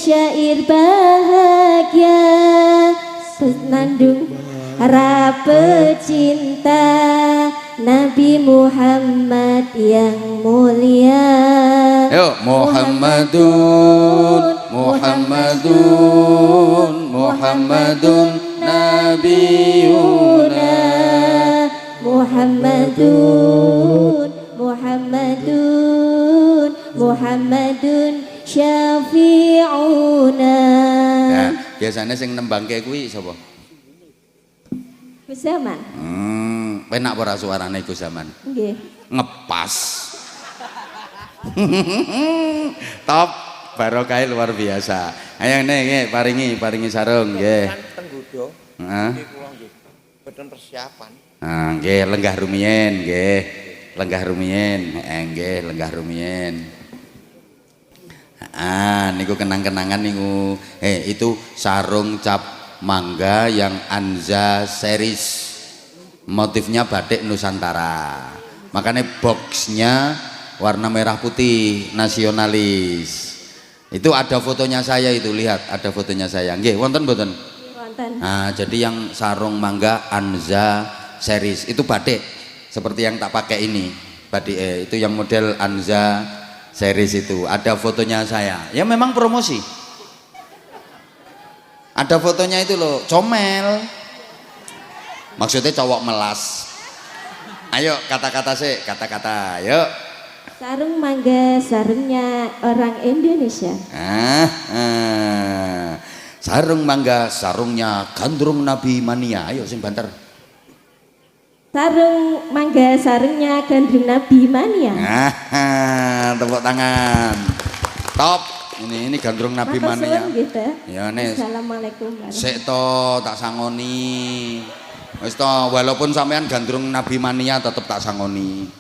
bahagia, senandung harap cinta Nabi Muhammad yang mulia. Ayo Muhammadun nabiyuna. Muhammadun syafi'una. Nah, biasanya sing nembangke kuwi sapa? Gus Zaman. Penak ora suarane Gus Zaman? Nggih. Ngepas. Top, barokah luar biasa. Ayo nggih paringi sarung nggih. Tenggudo. Heeh. Nggih kula nggih. Boten persiapan. Nggih lenggah rumiyin nggih. lenggah rumiyin. Nggih, lenggah rumiyin. Niku kenang-kenangan niku. Itu sarung cap mangga yang Anza series. Motifnya batik Nusantara. Makanya boxnya warna merah putih nasionalis. Itu ada fotonya saya itu, lihat ada fotonya saya. Nggih, wonten mboten? Wonten. Nah, jadi yang sarung mangga Anza series itu batik seperti yang tak pakai ini. Batik itu yang model Anza series itu. Ada fotonya saya. Ya memang promosi. Ada fotonya itu loh, comel. Maksudnya cowok melas. Ayo kata-kata sih, kata-kata. Yuk. Sarung mangga, sarungnya orang Indonesia. Sarung mangga, sarungnya gandrung Nabi Mania. Ayo sing banter. Sarung mangga, sarungnya gandrung Nabi Mania. Tepuk tangan. Top. Ini gandrung Nabi Mania. Gitu. Ya nih. Assalamualaikum. Sik to tak sangoni. Wis to, walaupun sampean gandrung Nabi Mania tetep tak sangoni.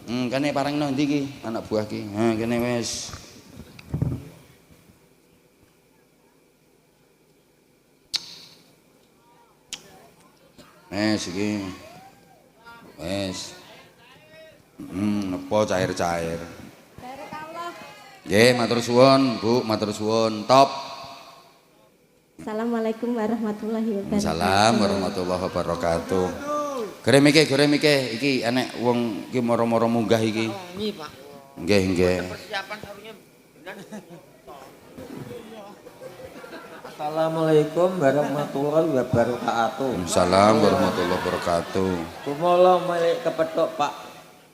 Kene parengno ndi iki anak buah ki. Kene wis. Iki. Wis. Apa cair-cair. Barakallah. Nggih, matur suwun, Bu, matur suwun. Top. Assalamualaikum warahmatullahi wabarakatuh. Salam warahmatullahi wabarakatuh. Gere mike iki enek wong iki moro-moro munggah iki. Nggih, Pak. Nggih. Persiapan sarungnya benar. Assalamualaikum warahmatullahi wabarakatuh. Salam warahmatullahi wabarakatuh. Kumala milik kepethuk Pak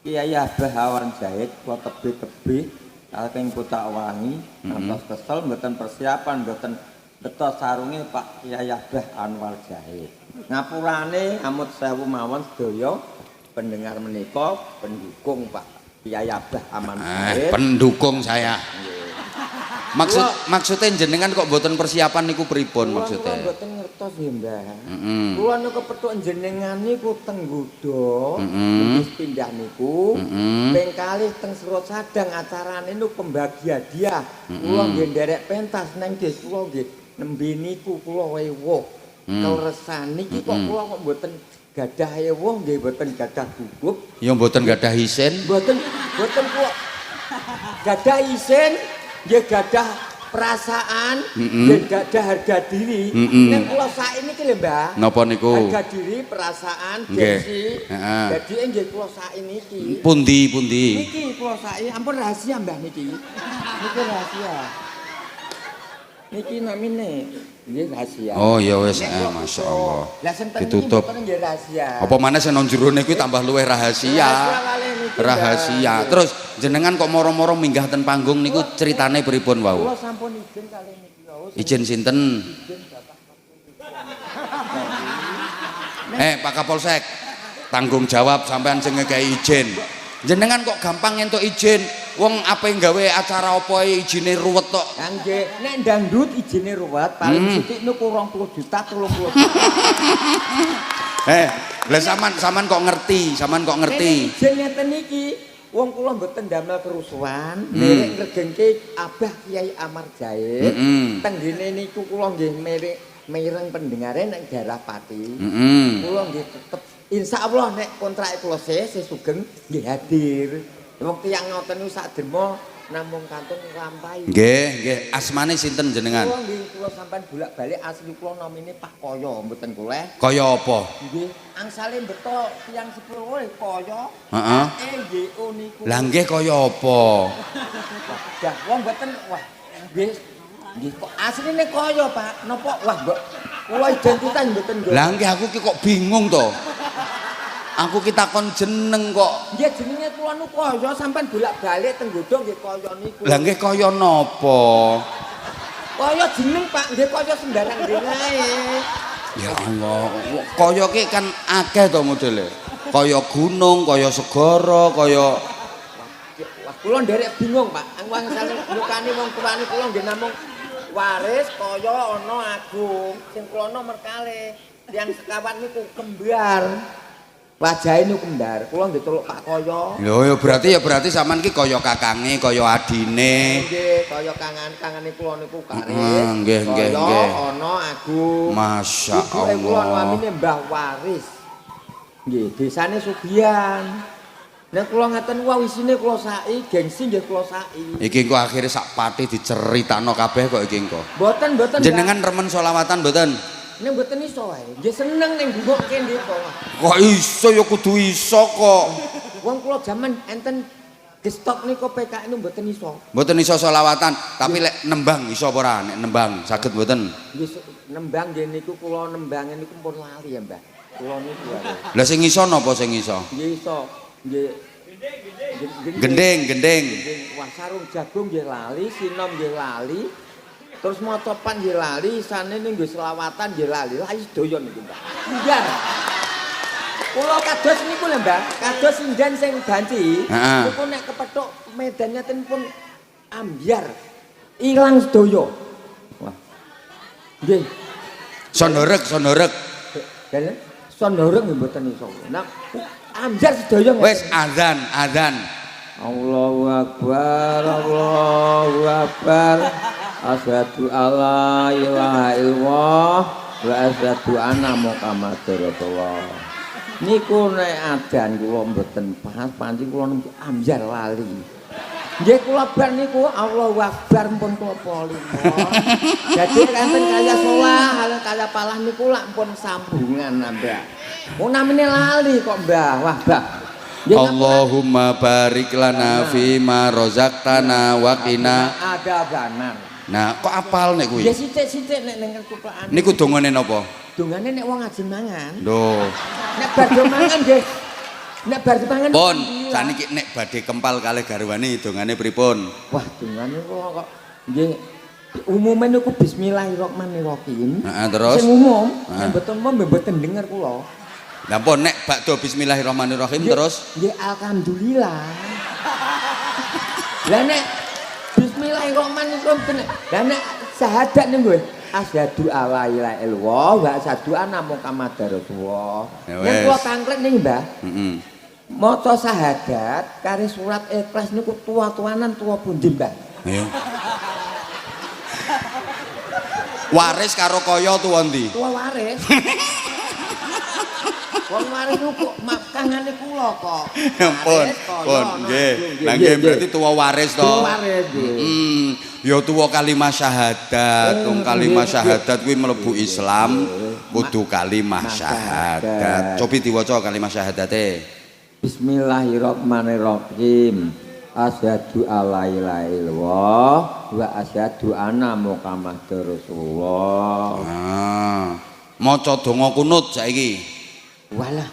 Kiai Abah Awan Zahid kula tebih-tebih saking Putak Wangi ngantos kesel mboten persiapan mboten betos sarunge Pak Kiai Abah Anwar Zahid. Ngapurane amut sewu mawon sedaya pendengar menika pendukung Pak Kiai Abah Aman Zahid. Pendukung saya. Maksudnya jenengan kok mboten persiapan niku pripun maksudnya? Kula mboten ngertos nggih, Mbah. Kula niku kepethuk jenengan niku teng Nggoda, wis pindah niku. Ping kalih teng Suro Sadang acarane niku pembagi hadiah. Kula nggih nderek pentas nang Des kula nggih nembe niku kula wewuh. Keleresan niki kok kula kok mboten gadah ewuh nggih mboten gadah gugup. Ya mboten gadah isin. Mboten kula gadah isin. Nggih gadah perasaan, nggih gadah harga diri. Nek kula saiki lho, Mbah. Napa niku? Harga diri, perasaan, gengsi. Dadi nggih kula saiki. Pundi? Niki kula saiki ampun rahasia, Mbah niki. Niki rahasia. Niki namine nggih rahasia. Oh ya wis, masyaallah. Lah sing teng Ditutup. iki nggih rahasia. Apa maneh sing nang jerone kuwi tambah luwih rahasia. Rahasia. Terus jenengan kok moro-moro minggah ten panggung niku ceritane pripun wau? Kula sampun izin kali niki wau. Izin sinten? Pak Kapolsek. Tanggung jawab sampean sing ngekei izin. Jenengan kok gampang entuk izin? Wong ape gawe acara apa izine ruwet tok. Nggih, nek dangdut izine ruwet paling sithik niku 20 juta 30 juta. Lah sampean kok ngerti? Izin ngeten niki, wong kula mboten damel kerusuhan, nderek ngregengke Abah Kiai Amar Zahid. Teng ngene niku kula nggih mireng pendengare nek daerah Pati. Kula nggih tetep insyaallah nek kontrake kula sugeng nggih hadir. Wong tiyang ngoten niku sak derma namung kantun nglampahi. Nggih. Asmane sinten jenengan? Kula nggih kula sampean bolak-balik asli kula namine Pak Kaya mboten kula. Kaya apa? Nggih, angsale beto tiyang sepuluh kaya. Heeh. Nggih niku. Lah nggih kaya apa? Dah wong mboten wah nggih kok asline kaya Pak. Napa wah mbok kula identitas mboten nggih. Lah nggih aku ki kok bingung to. Aku ki takon jeneng kok. Nggih jenenge kula niku kaya sampean bolak-balik teng Nggoda nggih kaya niku. Lah nggih kaya napa? Kaya jeneng Pak nggih kaya sembarang ae. Ya Allah, kaya ki kan akeh to modele. Kaya gunung, kaya segara, kaya Wah, kula nderek bingung, Pak. Wong sale nyukani wong tuane kula nggih namung waris kaya ana agung. Sing kula ana merkale. Tiyang sekawan niku kembar. Wajahe niku kembar. Kula nggih teluk Pak Kaya. Lho ya berarti sampean ki kaya kakange, kaya adine. Nggih, kaya kangane kula niku Karis. Nggih, nggih, nggih. Ana Agung. Masya Ibuke kula Allah. namine Mbah Waris. Nggih, desane Sugian. Nek kula ngaten wae isine kula saki, gengsi nggih kula saki. Iki engko akhire sak pati diceritakno kabeh kok iki engko. Mboten. Jenengan remen selawatan mboten? Nek mboten iso wae. Nggih seneng ning bungokke nggih kok. Kok iso ya kudu iso kok. Wong kula jaman enten gestok niku PKN niku mboten iso. Mboten iso selawatan, tapi lek nembang iso apa ora? Nek nembang saged mboten? Nggih nembang nggih niku kula nembange niku pun lali ya, Mbah. Kula niku wae. Lah sing iso napa sing iso? Nggih iso. Nggih. Gendeng. Wah sarung jagung nggih lali, sinom nggih lali. Terus maca pan nggih lali, isane nggih selawatan nggih lali. Lah sedaya niku, Mbah. Iya. Kula kados niku lho, Mbah. Kados sindan sing banci. Niku nek kepethuk medannya ten pun ambyar. Ilang sedaya. Wah. Nggih. Sondorek. Dalem sondorek nggih mboten iso. Nah, ambyar sedaya. Wis azan. Allahu Akbar, Allahu Akbar. Asyhadu alla ilaha illallah wa asyhadu anna Muhammadar Rasulullah. Niku nek adan kula mboten pas pancen kula ambyar lali. Nggih kula bar niku Allahu Akbar pun kula poli. Jadi enten kaya salah, kaya palah niku lak pun sambungan Mbah. Oh namine lali kok Mbah. Wah, Mbah. Allahumma barik lana fi ma razaqtana wa qina adabanar. Nah, kok apal nek kuwi? Ya sithik-sithik nek ning kuplaan. Niku dongane napa? Dongane nek wong ajeng mangan. Lho. Nek bar do mangan nggih. Nek bar mangan. Pun, saniki nek badhe kempal kalih garwane dongane pripun? Wah, dongane kok nggih umume niku bismillahirrahmanirrahim. Heeh, terus. Sing umum, mboten denger kula. Lah pun nek bakdo bismillahirrahmanirrahim terus nggih alhamdulillah. Lah nek bismillahirrahmanirrahim. Lah nek syahadat niku asyhadu alla ilaha illallah wa asyhadu anna Muhammadar Rasulullah. Nek kula tanglet nih, Mbah. Heeh. Maca syahadat karo surat Ikhlas niku tuwa-tuwanan tuwa pundi, Mbah? Ayo. Waris karo kaya tuwa ndi? Tuwa waris. Wong waris niku kangane kula kok. Pun, nggih. Lah nggih berarti tuwa waris to. Tuwa waris nggih. Ya tuwa kalimah syahadat. Kalimah syahadat kuwi mlebu Islam kudu kalimah syahadat. Cobi diwaca kalimah syahadate. Bismillahirrahmanirrahim. Asyhadu alla ilaha illallah wa asyhadu anna Muhammadar Rasulullah. Maca donga kunut saiki. Walah,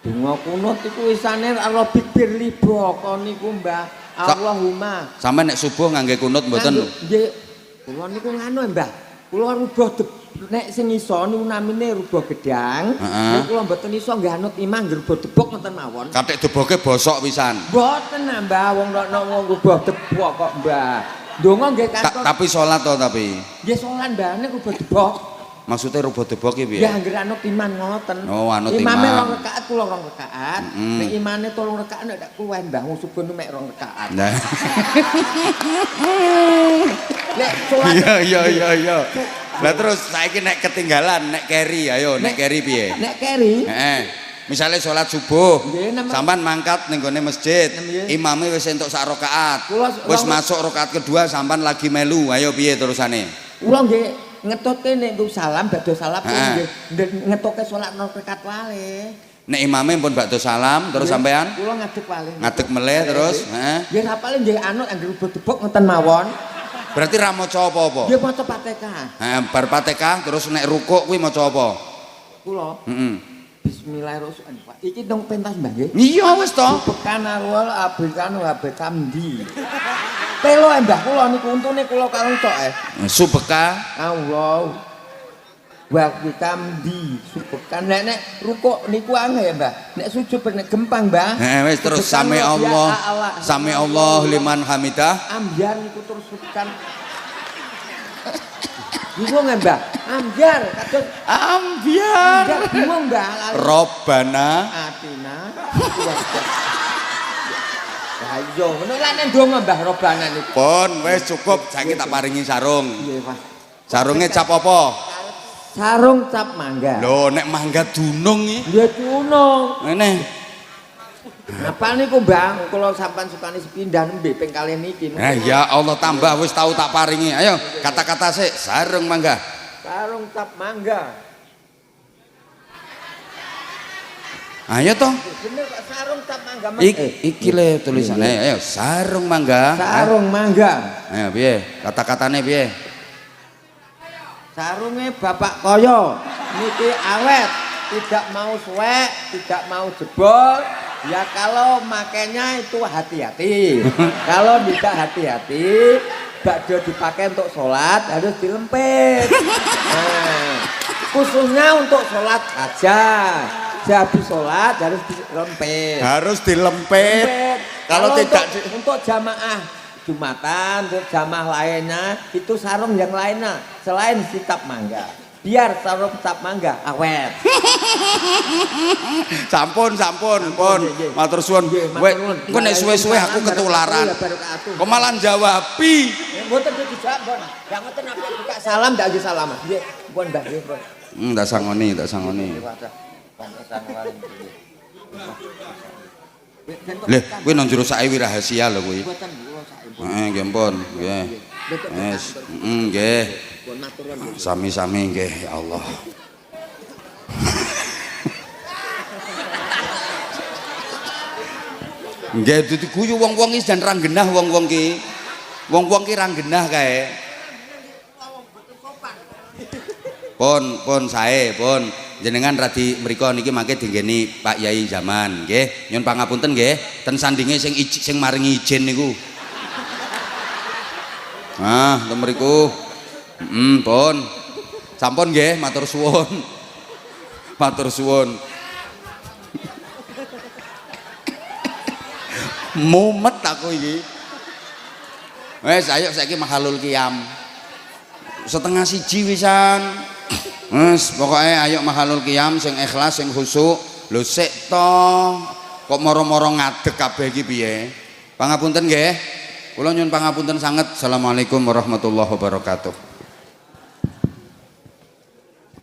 donga kunut iku isane karo bibir liboko niku, Mbah. Allahumma. Sampe nek subuh ngangge kunut mboten? Nggih. Kula niku nganu, Mbah. Kula rubah nek sing iso niku namine rubah gedang. Nek kula mboten iso nggih anut imah nggih rubah debok ngoten mawon. Katik deboke bosok pisan. Mboten, Mbah. Wong wong rubah debok kok, Mbah. Donga nggih kantor. Tapi salat to tapi. Nggih salat, Mbah, nek rubah debok. Maksudnya rubah debok ki piye? Ya anggere anut iman ngoten. Oh, anut iman. Imame 2 rakaat kula 2 rakaat. Nek imane 3 rakaat nek kuwe Mbah wong subuh mek 2 rakaat. Nah. Nek salat Iya. Lah terus saiki nek ketinggalan nek keri ayo nek keri piye? Nek keri? Misalnya sholat subuh, Nggih, sampean mangkat ning gone masjid, imame wis entuk sak rakaat. Wis masuk rakaat kedua sampean lagi melu, ayo piye terusane? Kula nggih ngetoke nek salam badhe salam nggih ngetoke salat 0 rakaat wae. Nek imame pun badhe salam terus sampean? Kula ngadeg wae. Ngadeg meleh terus, Nggih rapale nggih anut anggere debok ngoten mawon. Berarti ra maca apa-apa? Nggih maca Fatihah. Bar Fatihah terus nek rukuk kuwi maca apa? Kula. Bismillahirrahmanirrahim. Iki dong pentas Mbah nggih. Iya wis to. Subhanallah abikan wa bihamdi. Telo Mbah kula niku untune kula karo tok Subeka Allah wa bihamdi. Subhan nek rukuk niku angel ya Mbah. Nek sujud nek gempang Mbah. Wis terus sami Allah. Sami Allah liman hamidah. Ambyar niku terus subhan. Iku Mbah. Ambyar kados ambyar. Enggak bingung Mbah lali. Robbana Atina. Lah iya, ngono lan ndonga Mbah Robana niku. pun wis cukup saiki tak paringi sarung. Nggih, Pak. Sarunge cap apa? Sarung cap mangga. Lho nek mangga dunung iki. Ya tunung. Ngene. Apa niku Mbah, kula sampean sukani sepindah nembe ping kalih niki. Ya Allah tambah wis tau tak paringi. Ayo kata-kata sik sarung mangga. Sarung cap mangga. Ayo toh. Bener kok sarung cap mangga. Iki le tulisane. Ayo sarung mangga. Sarung mangga. Ayo piye? Kata-katane piye? Sarunge Bapak Koyo niki awet, tidak mau suwek, tidak mau jebol. Ya kalau makainya itu hati-hati. Kalau tidak hati-hati, bakdo dipakai untuk sholat harus dilempit. Nah, khususnya untuk sholat aja. Habis sholat harus dilempit. Harus dilempit. Kalau tidak untuk jamaah Jumatan, untuk jamaah lainnya itu sarung yang lainnya selain sitap mangga. Biar sarung sitap mangga awet. Sampun, pun. Matur suwun. Engko nek suwe-suwe aku ketularan. Kok malah jawabi. Mboten dijawab, Bon. Lah ngoten apa buka salam ndak nggih salam. Nggih, pun Mbah nggih, Bon. Tak sangoni. Leh, kuwi nang jero saewi rahasia lho kuwi. Nggih pun, nggih. Wis, nggih. Sami-sami nggih, ya Allah. Nggih diguyu wong-wong iki jan ra genah wong-wong ki. Wong-wong ki ra genah kae. Pun sae, pun. Jenengan radi mriku niki mangke dinggeni Pak Yai Zaman, nggih. Nyun pangapunten nggih, ten sandinge sing maringi izin niku. Ah, ten mriku. Pun. Sampun nggih, matur suwun. Matur suwun. Mumet aku iki. Wes ayo saiki mahalul qiyam. Setengah siji wisan. Wes pokoke ayo mahalul qiyam sing ikhlas sing khusyuk. Lho sik to. Kok moro-moro ngadeg kabeh iki piye? Pangapunten nggih. Kula nyuwun pangapunten sanget. Assalamualaikum warahmatullahi wabarakatuh.